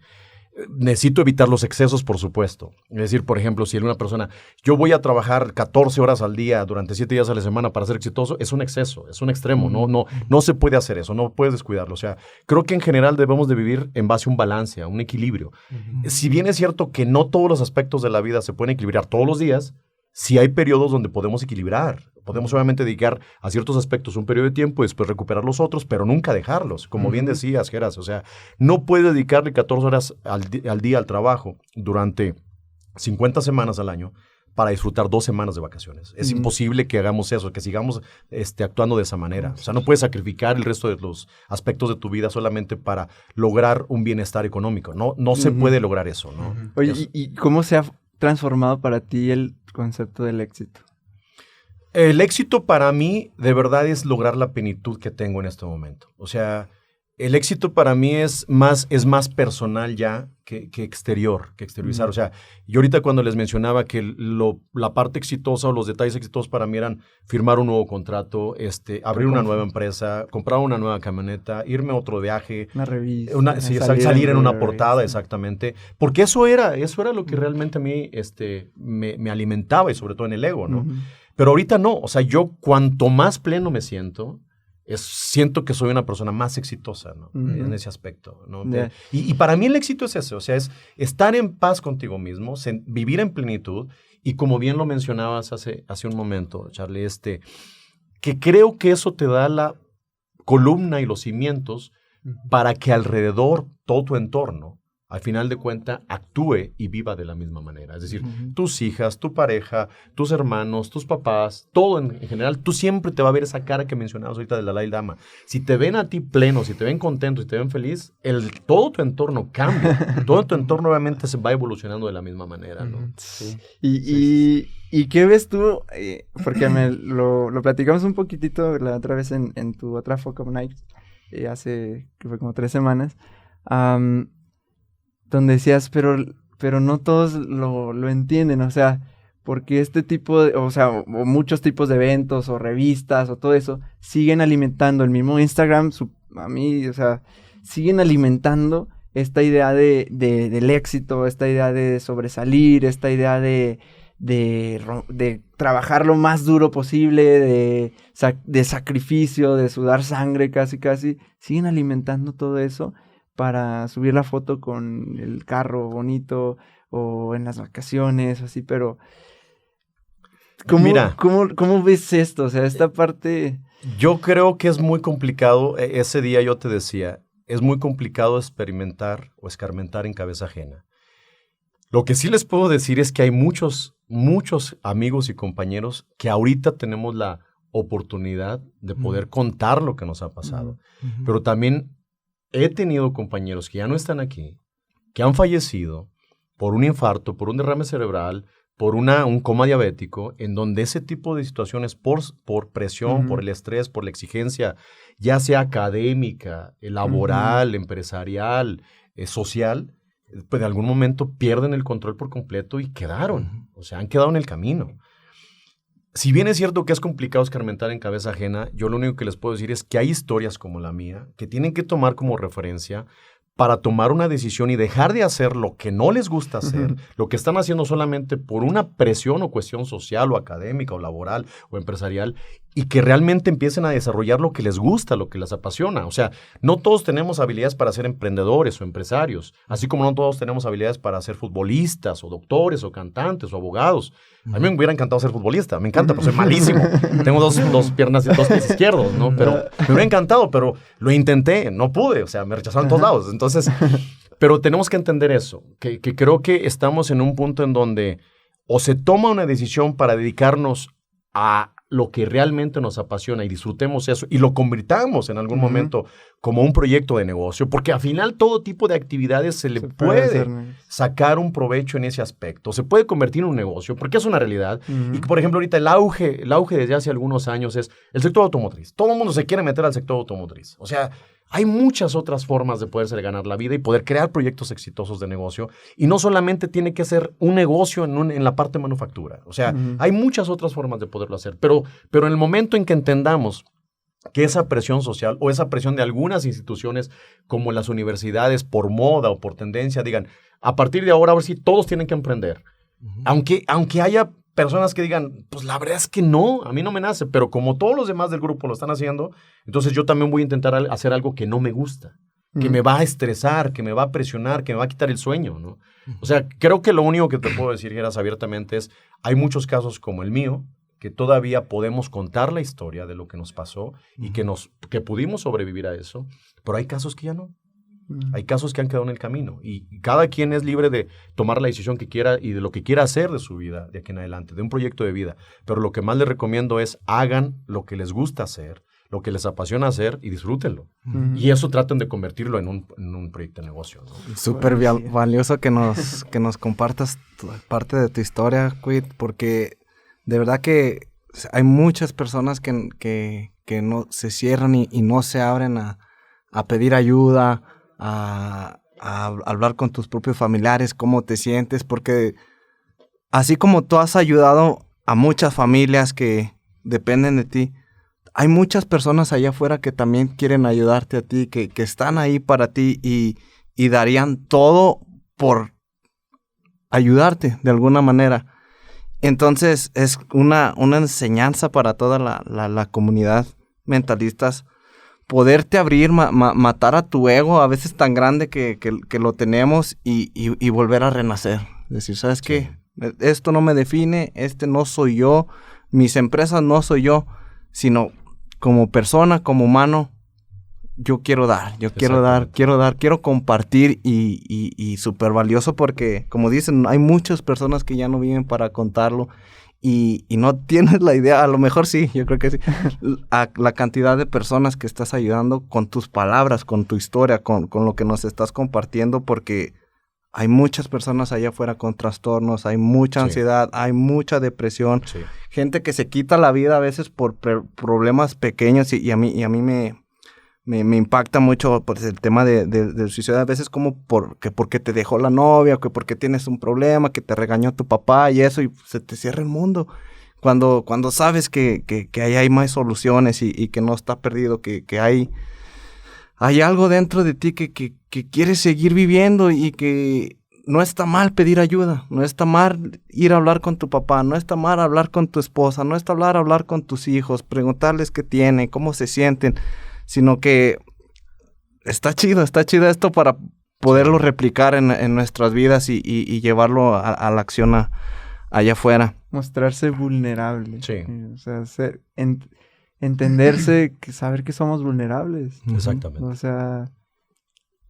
Necesito evitar los excesos, por supuesto. Es decir, por ejemplo, si una persona, yo voy a trabajar 14 horas al día durante 7 días a la semana para ser exitoso, es un exceso, es un extremo. No se puede hacer eso, no puedes descuidarlo. O sea, creo que en general debemos de vivir en base a un balance, a un equilibrio. Uh-huh. Si bien es cierto que no todos los aspectos de la vida se pueden equilibrar todos los días, sí hay periodos donde podemos equilibrar. Podemos obviamente dedicar a ciertos aspectos un periodo de tiempo y después recuperar los otros, pero nunca dejarlos. Como bien decías, Geras, o sea, no puedes dedicarle 14 horas al día al trabajo durante 50 semanas al año para disfrutar 2 semanas de vacaciones. Es imposible que hagamos eso, que sigamos actuando de esa manera. O sea, no puedes sacrificar el resto de los aspectos de tu vida solamente para lograr un bienestar económico. No se puede lograr eso, ¿no?
Oye, ¿y cómo se ha transformado para ti el concepto del éxito?
El éxito para mí, de verdad, es lograr la plenitud que tengo en este momento. O sea, el éxito para mí es más personal ya que exterior, que exteriorizar. O sea, yo ahorita cuando les mencionaba que la parte exitosa o los detalles exitosos para mí eran firmar un nuevo contrato, abrir una nueva empresa, comprar una nueva camioneta, irme a otro viaje.
Una revista.
Salir en una portada, exactamente. Porque eso era lo que realmente a mí me alimentaba y sobre todo en el ego, ¿no? Pero ahorita no. O sea, yo cuanto más pleno me siento siento que soy una persona más exitosa, ¿no? En ese aspecto, ¿no?
Yeah.
Y para mí el éxito es ese, o sea, es estar en paz contigo mismo, vivir en plenitud, y como bien lo mencionabas hace un momento, Charlie, que creo que eso te da la columna y los cimientos para que alrededor, todo tu entorno, al final de cuentas, actúe y viva de la misma manera. Es decir, tus hijas, tu pareja, tus hermanos, tus papás, todo en general, tú siempre te va a ver esa cara que mencionabas ahorita de Dalai Lama. Si te ven a ti pleno, si te ven contento, si te ven feliz, todo tu entorno cambia. Todo tu entorno obviamente se va evolucionando de la misma manera, ¿no?
Sí. ¿Y qué ves tú? Porque lo platicamos un poquitito la otra vez en tu otra Focus Night, hace, que fue como 3 semanas, donde decías, pero no todos lo entienden, o sea, porque este tipo de, o sea, o muchos tipos de eventos o revistas o todo eso, siguen alimentando el mismo Instagram, a mí, o sea, siguen alimentando esta idea del éxito, esta idea de sobresalir, esta idea de trabajar lo más duro posible, de sacrificio, de sudar sangre casi, siguen alimentando todo eso para subir la foto con el carro bonito o en las vacaciones o así, pero ¿cómo ves esto? O sea, esta parte...
Yo creo que es muy complicado, ese día yo te decía, es muy complicado experimentar o escarmentar en cabeza ajena. Lo que sí les puedo decir es que hay muchos amigos y compañeros que ahorita tenemos la oportunidad de poder contar lo que nos ha pasado, pero también he tenido compañeros que ya no están aquí, que han fallecido por un infarto, por un derrame cerebral, por un coma diabético, en donde ese tipo de situaciones por presión, por el estrés, por la exigencia, ya sea académica, laboral, empresarial, social, pues de algún momento pierden el control por completo y quedaron, o sea, han quedado en el camino. Si bien es cierto que es complicado escarmentar en cabeza ajena, yo lo único que les puedo decir es que hay historias como la mía que tienen que tomar como referencia para tomar una decisión y dejar de hacer lo que no les gusta hacer, lo que están haciendo solamente por una presión o cuestión social o académica o laboral o empresarial, y que realmente empiecen a desarrollar lo que les gusta, lo que les apasiona. O sea, no todos tenemos habilidades para ser emprendedores o empresarios, así como no todos tenemos habilidades para ser futbolistas o doctores o cantantes o abogados. A mí me hubiera encantado ser futbolista, me encanta, pero soy malísimo. Tengo dos piernas y 2 pies izquierdos, ¿no? Pero me hubiera encantado, pero lo intenté, no pude, o sea, me rechazaron en todos lados. Entonces, pero tenemos que entender eso, que creo que estamos en un punto en donde o se toma una decisión para dedicarnos a lo que realmente nos apasiona y disfrutemos eso y lo convirtamos en algún momento como un proyecto de negocio, porque al final todo tipo de actividades se le puede sacar un provecho en ese aspecto, se puede convertir en un negocio, porque es una realidad. Y que, por ejemplo, ahorita el auge desde hace algunos años es el sector automotriz. Todo el mundo se quiere meter al sector automotriz. O sea, hay muchas otras formas de poderse ganar la vida y poder crear proyectos exitosos de negocio. Y no solamente tiene que ser un negocio en la parte de manufactura. O sea, hay muchas otras formas de poderlo hacer. Pero en el momento en que entendamos que esa presión social o esa presión de algunas instituciones como las universidades por moda o por tendencia digan, a partir de ahora sí todos tienen que emprender. Aunque haya personas que digan, pues la verdad es que no, a mí no me nace, pero como todos los demás del grupo lo están haciendo, entonces yo también voy a intentar hacer algo que no me gusta, que me va a estresar, que me va a presionar, que me va a quitar el sueño, ¿no? O sea, creo que lo único que te puedo decir, Geras, abiertamente es, hay muchos casos como el mío, que todavía podemos contar la historia de lo que nos pasó y que pudimos sobrevivir a eso, pero hay casos que ya no. Hay casos que han quedado en el camino y cada quien es libre de tomar la decisión que quiera y de lo que quiera hacer de su vida de aquí en adelante, de un proyecto de vida. Pero lo que más les recomiendo es hagan lo que les gusta hacer, lo que les apasiona hacer y disfrútenlo. Y eso traten de convertirlo en un proyecto de negocio, ¿no?
Súper valioso que nos compartas parte de tu historia, Quit, porque de verdad que hay muchas personas que no se cierran y no se abren a pedir ayuda, a hablar con tus propios familiares, cómo te sientes, porque así como tú has ayudado a muchas familias que dependen de ti, hay muchas personas allá afuera que también quieren ayudarte a ti, que están ahí para ti y darían todo por ayudarte de alguna manera. Entonces es una enseñanza para toda la comunidad mentalistas, poderte abrir, matar a tu ego, a veces tan grande que lo tenemos y volver a renacer. Decir, ¿sabes qué? Esto no me define, no soy yo, mis empresas no soy yo, sino como persona, como humano, yo quiero dar, quiero compartir y súper valioso porque, como dicen, hay muchas personas que ya no viven para contarlo. Y no tienes la idea, a lo mejor sí, yo creo que sí, a la cantidad de personas que estás ayudando con tus palabras, con tu historia, con lo que nos estás compartiendo, porque hay muchas personas allá afuera con trastornos, hay mucha ansiedad, hay mucha depresión, gente que se quita la vida a veces por problemas pequeños y a mí me impacta mucho pues, el tema del suicidio a veces como porque te dejó la novia, o que porque tienes un problema, que te regañó tu papá y eso, y se te cierra el mundo. Cuando sabes que ahí hay más soluciones y que no está perdido, que hay algo dentro de ti que quieres seguir viviendo y que no está mal pedir ayuda, no está mal ir a hablar con tu papá, no está mal hablar con tu esposa, no está mal hablar con tus hijos, preguntarles qué tienen, cómo se sienten, sino que está chido esto para poderlo replicar en nuestras vidas y llevarlo a la acción allá afuera.
Mostrarse vulnerable.
Sí.
O sea, entenderse, saber que somos vulnerables.
Exactamente.
O sea...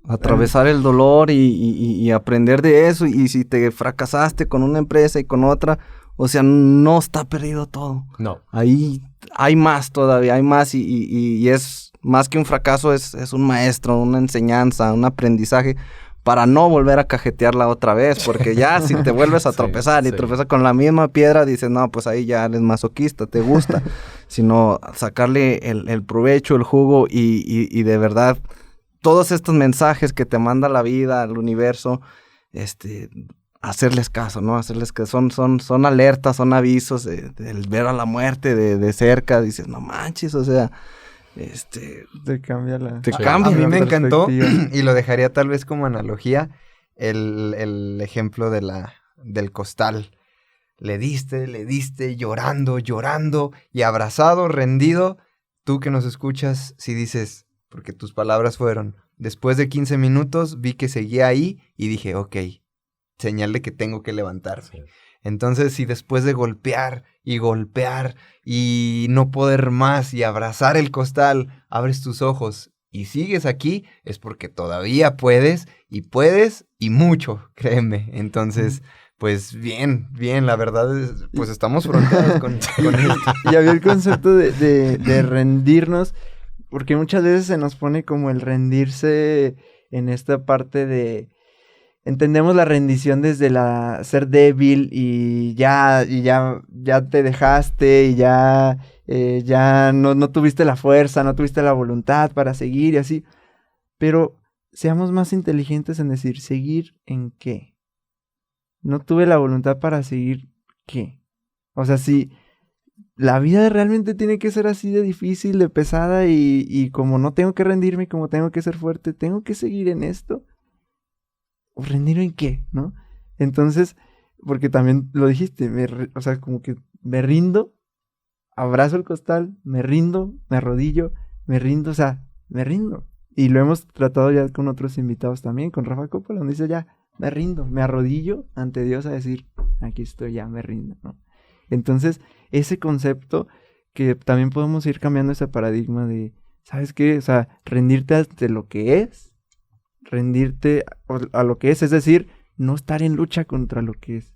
Atravesar el dolor y aprender de eso. Y si te fracasaste con una empresa y con otra, o sea, no está perdido todo.
No.
Ahí hay más todavía, hay más y es más que un fracaso, es un maestro, una enseñanza, un aprendizaje para no volver a cajetearla otra vez, porque ya si te vuelves a tropezar y tropezas con la misma piedra, dices, no, pues ahí ya eres masoquista, te gusta, sino sacarle el provecho, el jugo y de verdad, todos estos mensajes que te manda la vida, el universo, hacerles caso, ¿no? Hacerles que son alertas, son avisos de ver a la muerte de cerca, dices, no manches, o sea,
te cambia la...
Te cambia.
A mí me encantó y lo dejaría tal vez como analogía el ejemplo del costal. Le diste, llorando y abrazado, rendido. Tú que nos escuchas, si dices, porque tus palabras fueron, después de 15 minutos vi que seguía ahí y dije, ok, señal de que tengo que levantarme. Sí. Entonces, si después de golpear y no poder más y abrazar el costal, abres tus ojos y sigues aquí, es porque todavía puedes y mucho, créeme. Entonces, pues bien, la verdad es, pues estamos fronteados con esto.
Y había el concepto de rendirnos, porque muchas veces se nos pone como el rendirse en esta parte de... Entendemos la rendición desde ser débil y ya te dejaste y ya no tuviste la fuerza, no tuviste la voluntad para seguir y así. Pero seamos más inteligentes en decir, ¿seguir en qué? No tuve la voluntad para seguir, ¿qué? O sea, si la vida realmente tiene que ser así de difícil, de pesada y como no tengo que rendirme, como tengo que ser fuerte, ¿tengo que seguir en esto? ¿Rendir en qué? ¿No? Entonces, porque también lo dijiste, o sea, como que me rindo, abrazo el costal, me rindo, me arrodillo, me rindo, o sea, me rindo. Y lo hemos tratado ya con otros invitados también, con Rafa Coppola, donde dice ya, me rindo, me arrodillo ante Dios a decir, aquí estoy, ya me rindo, ¿no? Entonces, ese concepto que también podemos ir cambiando ese paradigma de, ¿sabes qué? O sea, rendirte ante lo que es, rendirte a lo que es decir, no estar en lucha contra lo que es.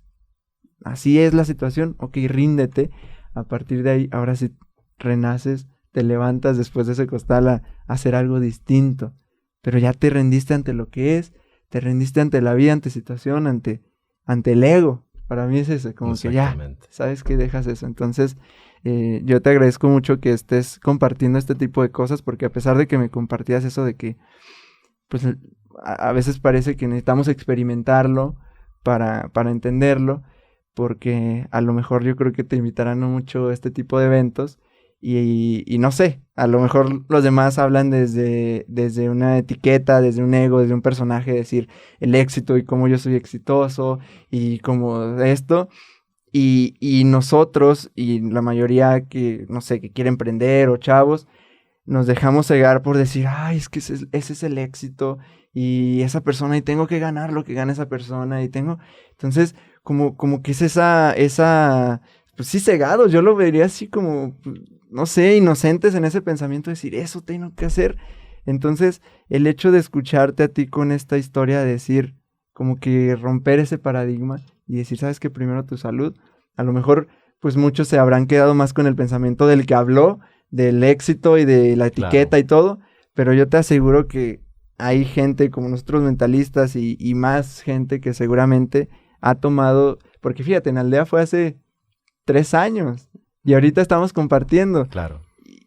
Así es la situación, ok, ríndete. A partir de ahí, ahora sí renaces, te levantas después de ese costal a hacer algo distinto. Pero ya te rendiste ante lo que es, te rendiste ante la vida, ante situación, ante el ego. Para mí es eso, como que ya, sabes que dejas eso. Entonces, yo te agradezco mucho que estés compartiendo este tipo de cosas, porque a pesar de que me compartías eso de que, pues, a veces parece que necesitamos experimentarlo para entenderlo, porque a lo mejor yo creo que te invitarán mucho a este tipo de eventos, y no sé, a lo mejor los demás hablan desde una etiqueta, desde un ego, desde un personaje, decir el éxito y cómo yo soy exitoso y como esto, y nosotros y la mayoría que, no sé, que quiere emprender o chavos, nos dejamos cegar por decir, ay, es que ese es el éxito y esa persona y tengo que ganar lo que gana esa persona y tengo, entonces como que es esa, pues sí, cegados, yo lo vería así como, no sé, inocentes en ese pensamiento de decir, eso tengo que hacer. Entonces, el hecho de escucharte a ti con esta historia, de decir, como que romper ese paradigma y decir, sabes que primero tu salud, a lo mejor, pues muchos se habrán quedado más con el pensamiento del que habló, del éxito y de la etiqueta y todo, pero yo te aseguro que hay gente como nosotros mentalistas y más gente que seguramente ha tomado, porque fíjate, en Aldea fue hace 3 años y ahorita estamos compartiendo.
Claro.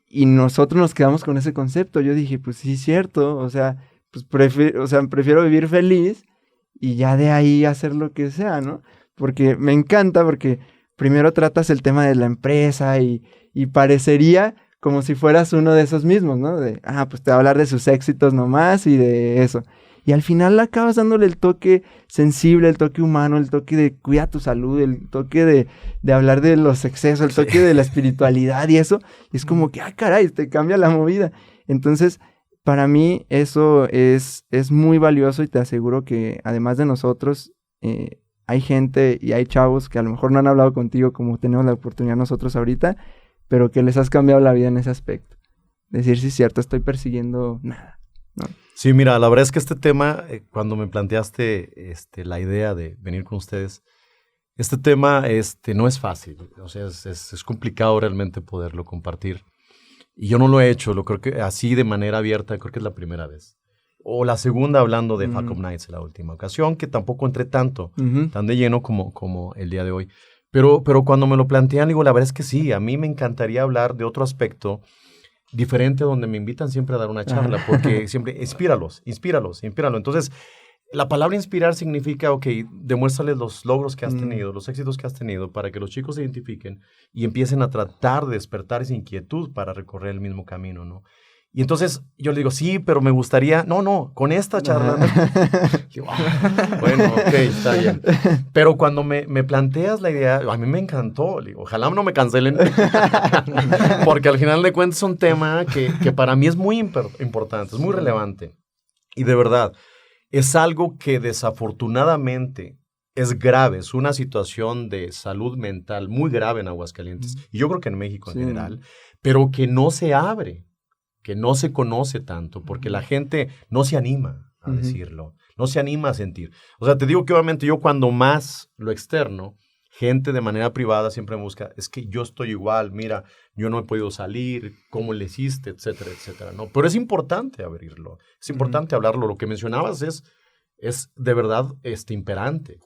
Y nosotros nos quedamos con ese concepto. Yo dije, pues sí, es cierto, o sea, pues prefiero vivir feliz y ya de ahí hacer lo que sea, ¿no? Porque me encanta, porque primero tratas el tema de la empresa y parecería como si fueras uno de esos mismos, ¿no? Pues te va a hablar de sus éxitos nomás y de eso. Y al final acabas dándole el toque sensible, el toque humano, el toque de cuida tu salud, el toque de hablar de los excesos, el toque de la espiritualidad y eso. Y es como que, caray, te cambia la movida. Entonces, para mí eso es muy valioso y te aseguro que además de nosotros, hay gente y hay chavos que a lo mejor no han hablado contigo como tenemos la oportunidad nosotros ahorita, pero que les has cambiado la vida en ese aspecto. Decir, sí es cierto, estoy persiguiendo nada, ¿no?
Sí, mira, la verdad es que este tema, cuando me planteaste la idea de venir con ustedes, este tema no es fácil, o sea, es complicado realmente poderlo compartir. Y yo no lo he hecho, lo creo que así de manera abierta, creo que es la primera vez. O la segunda hablando de Fuck Up Nights en la última ocasión, que tampoco entré tanto, tan de lleno como el día de hoy. Pero cuando me lo plantean, digo, la verdad es que sí, a mí me encantaría hablar de otro aspecto diferente, donde me invitan siempre a dar una charla, porque siempre, inspíralos. Entonces, la palabra inspirar significa, ok, demuéstrales los logros que has tenido, los éxitos que has tenido, para que los chicos se identifiquen y empiecen a tratar de despertar esa inquietud para recorrer el mismo camino, ¿no? Y entonces yo le digo, sí, pero me gustaría, no, con esta charla. Bueno, ok, está bien. Pero cuando me planteas la idea, a mí me encantó. Le digo, ojalá no me cancelen. Porque al final de cuentas es un tema que para mí es muy importante, es muy relevante. Y de verdad, es algo que desafortunadamente es grave. Es una situación de salud mental muy grave en Aguascalientes. Y yo creo que en México en general. Pero que no se abre, que no se conoce tanto, porque la gente no se anima a decirlo, no se anima a sentir. O sea, te digo que obviamente yo cuando más lo externo, gente de manera privada siempre me busca, es que yo estoy igual, mira, yo no he podido salir, ¿cómo le hiciste? Etcétera, etcétera, ¿no? Pero es importante abrirlo, es importante hablarlo. Lo que mencionabas es de verdad imperante.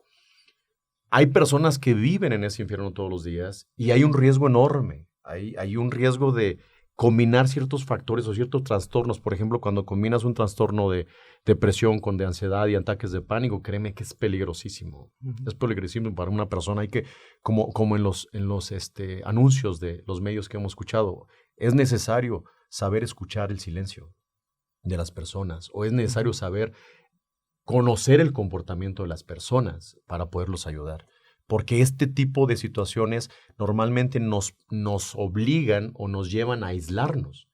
Hay personas que viven en ese infierno todos los días y hay un riesgo enorme, hay un riesgo de combinar ciertos factores o ciertos trastornos. Por ejemplo, cuando combinas un trastorno de depresión con de ansiedad y ataques de pánico, créeme que es peligrosísimo. Es peligrosísimo para una persona. Hay que, como en los anuncios de los medios que hemos escuchado, es necesario saber escuchar el silencio de las personas, o es necesario saber conocer el comportamiento de las personas para poderlos ayudar. Porque este tipo de situaciones normalmente nos obligan o nos llevan a aislarnos.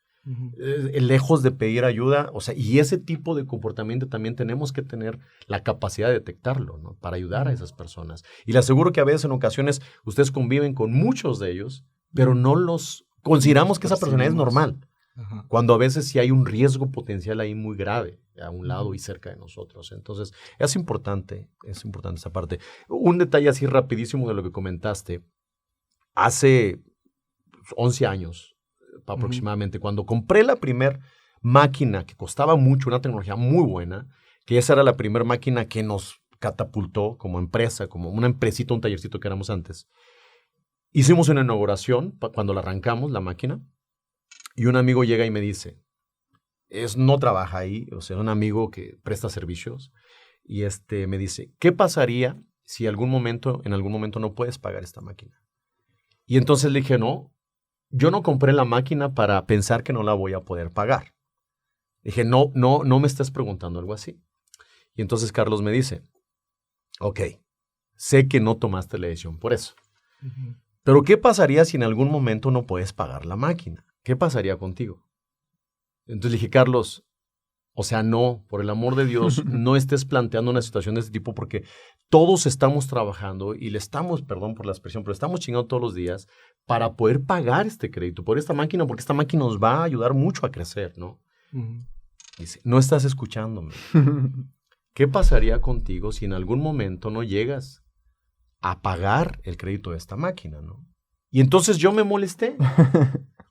lejos de pedir ayuda, o sea, y ese tipo de comportamiento también tenemos que tener la capacidad de detectarlo, ¿no? Para ayudar a esas personas. Y le aseguro que a veces, en ocasiones, ustedes conviven con muchos de ellos, pero no los consideramos que esa persona es normal. Ajá. Cuando a veces sí hay un riesgo potencial ahí muy grave a un lado y cerca de nosotros. Entonces, es importante esa parte. Un detalle así rapidísimo de lo que comentaste. Hace 11 años aproximadamente, cuando compré la primer máquina que costaba mucho, una tecnología muy buena, que esa era la primera máquina que nos catapultó como empresa, como una empresita, un tallercito que éramos antes. Hicimos una inauguración cuando la arrancamos, la máquina, y un amigo llega y me dice, no trabaja ahí, o sea, un amigo que presta servicios, y me dice, ¿qué pasaría si en algún momento no puedes pagar esta máquina? Y entonces le dije, no, yo no compré la máquina para pensar que no la voy a poder pagar. Dije, no me estés preguntando algo así. Y entonces Carlos me dice, ok, sé que no tomaste la decisión por eso. Uh-huh. Pero ¿qué pasaría si en algún momento no puedes pagar la máquina? ¿Qué pasaría contigo? Entonces le dije, Carlos, o sea, no, por el amor de Dios, no estés planteando una situación de este tipo porque todos estamos trabajando y le estamos, perdón por la expresión, pero estamos chingando todos los días para poder pagar este crédito por esta máquina, porque esta máquina nos va a ayudar mucho a crecer, ¿no? Uh-huh. Dice, no estás escuchándome. ¿Qué pasaría contigo si en algún momento no llegas a pagar el crédito de esta máquina, ¿no? Y entonces yo me molesté.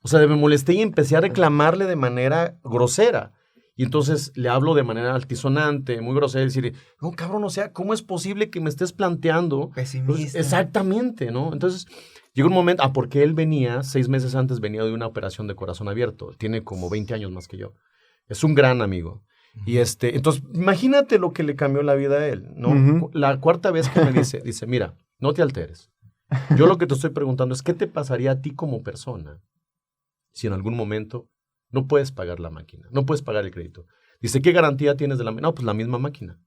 O sea, me molesté y empecé a reclamarle de manera grosera. Y entonces le hablo de manera altisonante, muy grosera, y decirle, no, cabrón, o sea, ¿cómo es posible que me estés planteando?
Pesimista.
Pues, exactamente, ¿no? Entonces, llegó un momento, porque él venía, 6 meses antes venía de una operación de corazón abierto. Tiene como 20 años más que yo. Es un gran amigo. Uh-huh. Y entonces, imagínate lo que le cambió la vida a él, ¿no? Uh-huh. La cuarta vez que me dice, mira, no te alteres. Yo lo que te estoy preguntando es, ¿qué te pasaría a ti como persona si en algún momento no puedes pagar la máquina, no puedes pagar el crédito? Dice, ¿qué garantía tienes de la máquina? No, pues la misma máquina.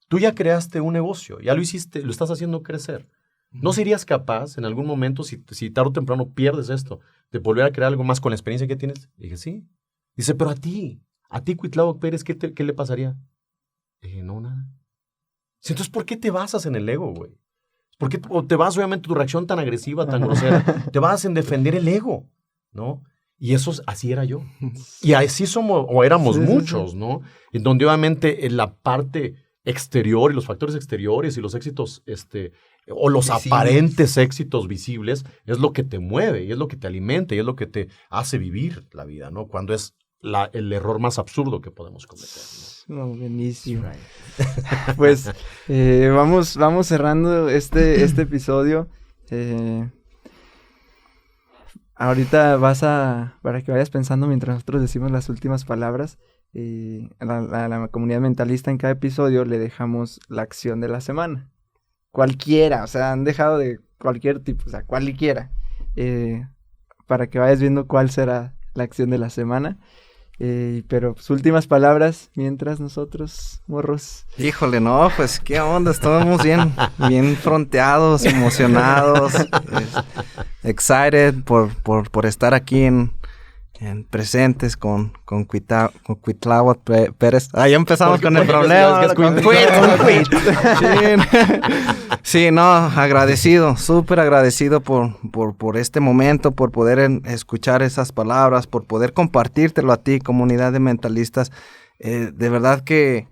Tú ya creaste un negocio, ya lo hiciste, lo estás haciendo crecer. ¿No serías capaz en algún momento, si tarde o temprano pierdes esto, de volver a crear algo más con la experiencia que tienes? Dije, sí. Dice, pero a ti, Cuitláhuac Pérez, ¿qué le pasaría? Dije, no, nada. Dice, entonces, ¿por qué te basas en el ego, güey? ¿Por qué te vas, obviamente, tu reacción tan agresiva, tan grosera? Te vas en defender el ego, ¿no? Y así era yo. Y así somos, o éramos muchos, ¿no? En donde obviamente en la parte exterior y los factores exteriores y los éxitos, o los aparentes éxitos visibles, es lo que te mueve y es lo que te alimenta y es lo que te hace vivir la vida, ¿no? Cuando es el error más absurdo que podemos cometer, ¿no?
No, buenísimo. Pues vamos cerrando este episodio. Ahorita para que vayas pensando mientras nosotros decimos las últimas palabras, a la comunidad mentalista en cada episodio le dejamos la acción de la semana. Cualquiera, o sea, han dejado de cualquier tipo, o sea, cualquiera. Para que vayas viendo cuál será la acción de la semana. Pero sus últimas palabras mientras nosotros, morros.
Híjole, no, pues qué onda, estamos bien fronteados, emocionados, excited por estar aquí en presentes con Cuitláhuac Pérez. Ya empezamos con el problema. Sí, no, agradecido, súper agradecido por este momento, por poder escuchar esas palabras, por poder compartírtelo a ti, comunidad de mentalistas. De verdad que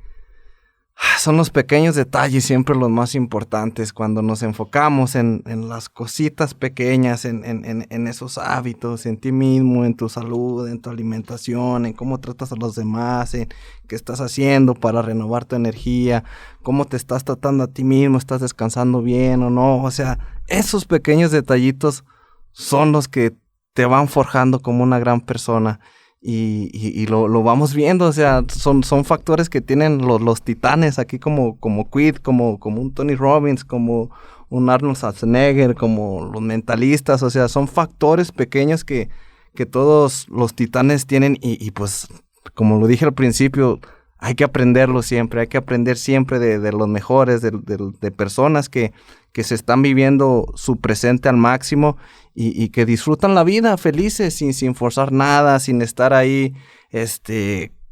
son los pequeños detalles siempre los más importantes cuando nos enfocamos en las cositas pequeñas, en esos hábitos, en ti mismo, en tu salud, en tu alimentación, en cómo tratas a los demás, en qué estás haciendo para renovar tu energía, cómo te estás tratando a ti mismo, estás descansando bien o no. O sea, esos pequeños detallitos son los que te van forjando como una gran persona. Y lo vamos viendo, o sea, son factores que tienen los titanes aquí como Quid, como un Tony Robbins, como un Arnold Schwarzenegger, como los mentalistas, o sea, son factores pequeños que todos los titanes tienen y pues, como lo dije al principio, hay que aprenderlo siempre, hay que aprender siempre de los mejores, de personas que se están viviendo su presente al máximo y que disfrutan la vida felices, sin forzar nada, sin estar ahí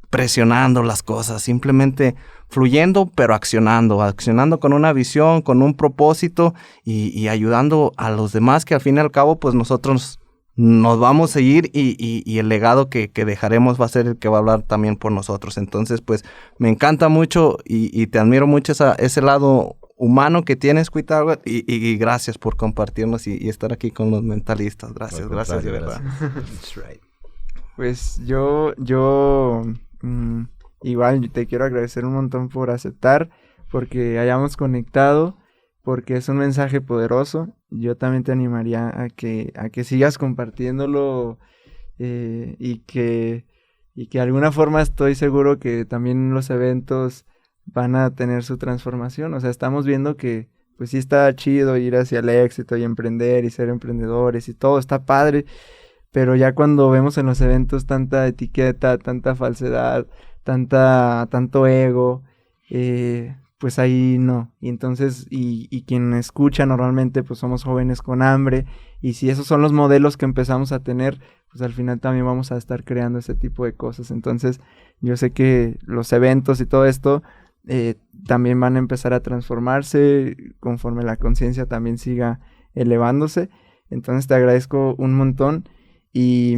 presionando las cosas, simplemente fluyendo, pero accionando con una visión, con un propósito y ayudando a los demás, que al fin y al cabo, pues nosotros nos vamos a seguir y el legado que dejaremos va a ser el que va a hablar también por nosotros. Entonces, pues, me encanta mucho y te admiro mucho ese lado humano que tienes, Cuitáhuatl, y gracias por compartirnos y estar aquí con los mentalistas. Gracias de verdad.
That's right. Pues yo igual te quiero agradecer un montón por aceptar, porque hayamos conectado, porque es un mensaje poderoso. Yo también te animaría a que sigas compartiéndolo y que de alguna forma estoy seguro que también los eventos van a tener su transformación. O sea, estamos viendo que pues sí está chido ir hacia el éxito y emprender y ser emprendedores y todo, está padre, pero ya cuando vemos en los eventos tanta etiqueta, tanta falsedad, tanto ego, pues ahí no. Y entonces, y quien escucha normalmente, pues somos jóvenes con hambre, y si esos son los modelos que empezamos a tener, pues al final también vamos a estar creando ese tipo de cosas. Entonces, yo sé que los eventos y todo esto también van a empezar a transformarse conforme la conciencia también siga elevándose. Entonces, te agradezco un montón. Y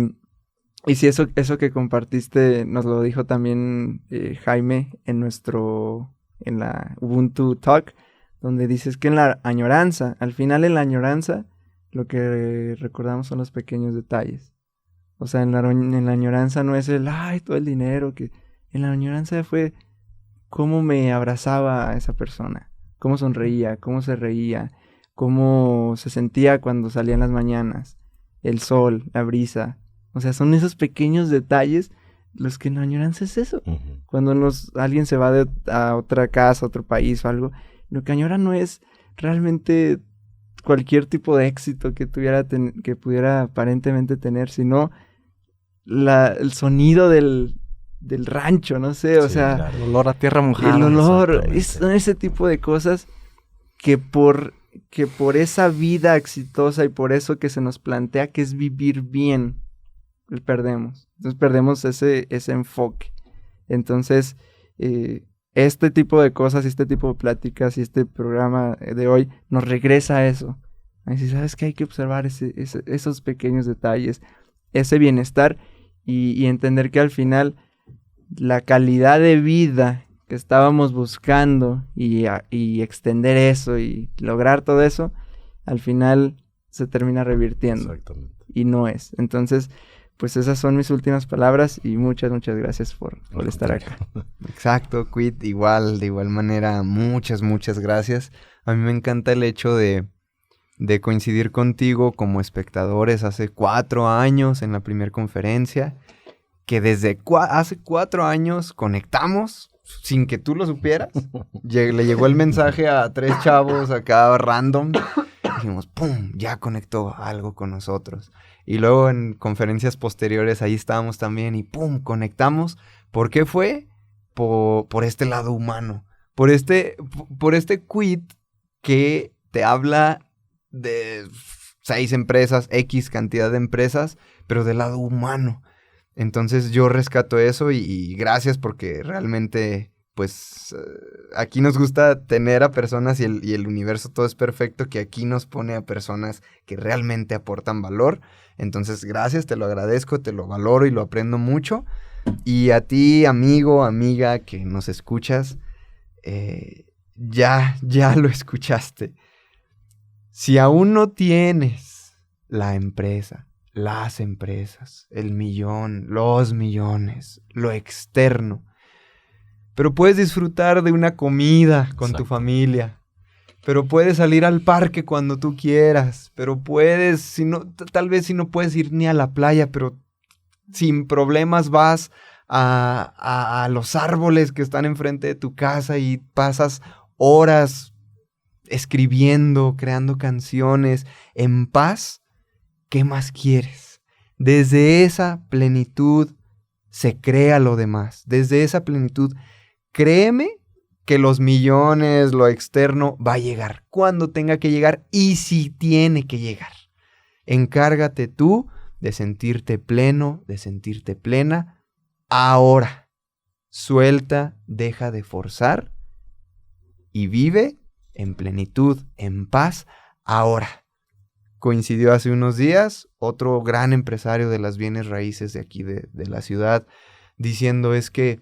si eso que compartiste nos lo dijo también Jaime en la Ubuntu Talk, donde dices que en la añoranza, al final en la añoranza, lo que recordamos son los pequeños detalles. O sea, en la añoranza no es todo el dinero, que en la añoranza fue cómo me abrazaba a esa persona, cómo sonreía, cómo se reía, cómo se sentía cuando salía en las mañanas, el sol, la brisa. O sea, son esos pequeños detalles los que en la añoranza es eso. Uh-huh. Cuando alguien se va a otra casa, a otro país o algo, lo que añora no es realmente cualquier tipo de éxito que pudiera aparentemente tener, sino el sonido del rancho, no sé, o sea...
Claro. El olor a tierra mojada.
El olor, son ese tipo de cosas que por esa vida exitosa y por eso que se nos plantea que es vivir bien, perdemos. Entonces perdemos ese enfoque. Entonces, este tipo de cosas, este tipo de pláticas y este programa de hoy nos regresa a eso. Así, ¿sabes qué? Hay que observar esos pequeños detalles, ese bienestar y entender que al final la calidad de vida que estábamos buscando y extender eso y lograr todo eso, al final se termina revirtiendo. Exactamente. Y no es. Entonces, pues esas son mis últimas palabras y muchas gracias por estar acá.
Exacto, Cuit, de igual manera, muchas gracias. A mí me encanta el hecho de coincidir contigo como espectadores hace 4 años en la primera conferencia, que desde hace 4 años conectamos sin que tú lo supieras. Le llegó el mensaje a 3 chavos acá random. Dijimos, ¡pum! Ya conectó algo con nosotros. Y luego en conferencias posteriores ahí estábamos también y ¡pum! Conectamos. ¿Por qué fue? Por este lado humano. Por este Cuit que te habla de 6 empresas, X cantidad de empresas, pero del lado humano. Entonces yo rescato eso y gracias porque realmente, pues, aquí nos gusta tener a personas y el universo todo es perfecto, que aquí nos pone a personas que realmente aportan valor. Entonces, gracias, te lo agradezco, te lo valoro y lo aprendo mucho. Y a ti, amigo, amiga, que nos escuchas, ya lo escuchaste. Si aún no tienes la empresa, las empresas, el millón, los millones, lo externo, pero puedes disfrutar de una comida con tu familia, pero puedes salir al parque cuando tú quieras, pero puedes, tal vez si no puedes ir ni a la playa, pero sin problemas vas a los árboles que están enfrente de tu casa y pasas horas escribiendo, creando canciones en paz. ¿Qué más quieres? Desde esa plenitud se crea lo demás. Desde esa plenitud créeme que los millones, lo externo, va a llegar cuando tenga que llegar y si tiene que llegar. Encárgate tú de sentirte pleno, de sentirte plena, ahora. Suelta, deja de forzar y vive en plenitud, en paz, ahora. Coincidió hace unos días otro gran empresario de las bienes raíces de aquí de la ciudad diciendo es que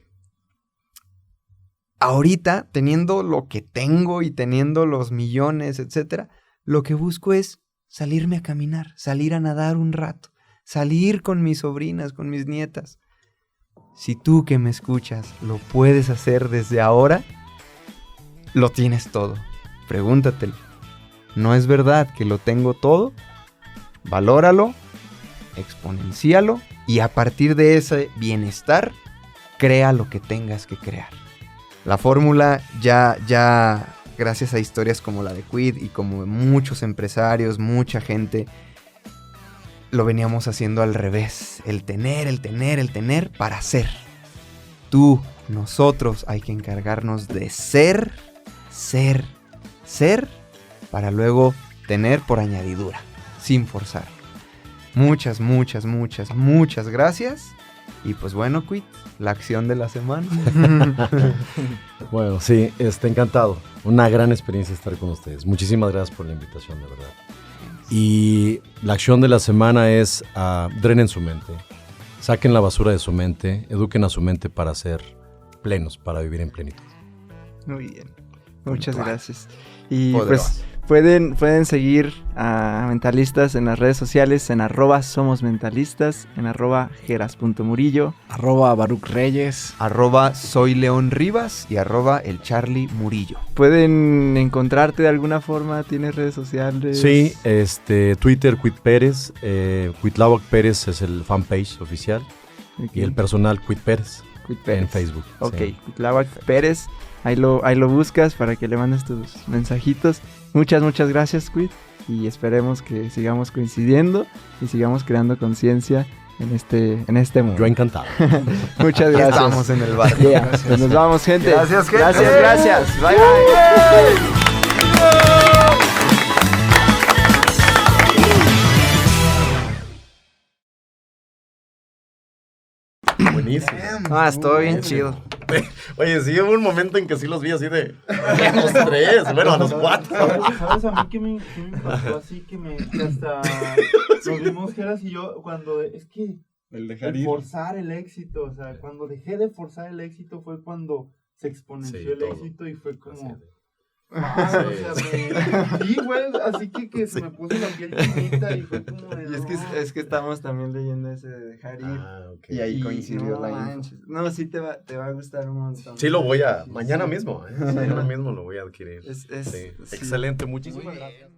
ahorita, teniendo lo que tengo y teniendo los millones, etcétera, lo que busco es salirme a caminar, salir a nadar un rato, salir con mis sobrinas, con mis nietas. Si tú que me escuchas lo puedes hacer desde ahora, lo tienes todo. Pregúntatelo. ¿No es verdad que lo tengo todo? Valóralo, exponencialo y a partir de ese bienestar, crea lo que tengas que crear. La fórmula ya gracias a historias como la de Quid y como muchos empresarios, mucha gente, lo veníamos haciendo al revés. El tener para ser. Tú, nosotros, hay que encargarnos de ser, para luego tener por añadidura, sin forzar. Muchas gracias. Y pues bueno, Quid, la acción de la semana.
Bueno, sí, encantado. Una gran experiencia estar con ustedes. Muchísimas gracias por la invitación, de verdad. Y la acción de la semana es drenen su mente. Saquen la basura de su mente, eduquen a su mente para ser plenos, para vivir en plenitud.
Muy bien. Muchas gracias. Y pues pueden seguir a Mentalistas en las redes sociales en @somosmentalistas, en @geras.murillo,
@baruchreyes,
@soyleonrivas y @elcharlymurillo.
¿Pueden encontrarte de alguna forma? ¿Tienes redes sociales?
Sí, Twitter, Quid Pérez, Cuitláhuac Pérez es el fanpage oficial, y el personal Quid Pérez en Facebook.
Ok,
sí.
Cuitláhuac Pérez, ahí lo buscas para que le mandes tus mensajitos. Muchas gracias, Quid, y esperemos que sigamos coincidiendo y sigamos creando conciencia en este mundo.
Yo encantado.
Muchas gracias.
Estamos en el barrio.
Yeah. Pues nos vamos, gente.
Gracias, gente.
Gracias. Bye.
Buenísimo.
Estuvo bien chido.
Oye, sí hubo un momento en que sí los vi así de a los 3, bueno, a los 4.
¿Sabes a mí que me pasó así que hasta nos vimos Geras y yo cuando es que el forzar el éxito, o sea, cuando dejé de forzar el éxito fue cuando se exponenció el éxito y fue como sí, güey, así que se me puso la piel chinita y fue como de,
Y es que estamos también leyendo ese de dejar ir.
Okay.
Y ahí coincidió
no
la
manches. No, sí te va a gustar un montón.
Sí, lo voy a mañana mismo lo voy a adquirir.
Sí.
Excelente, muchísimas gracias.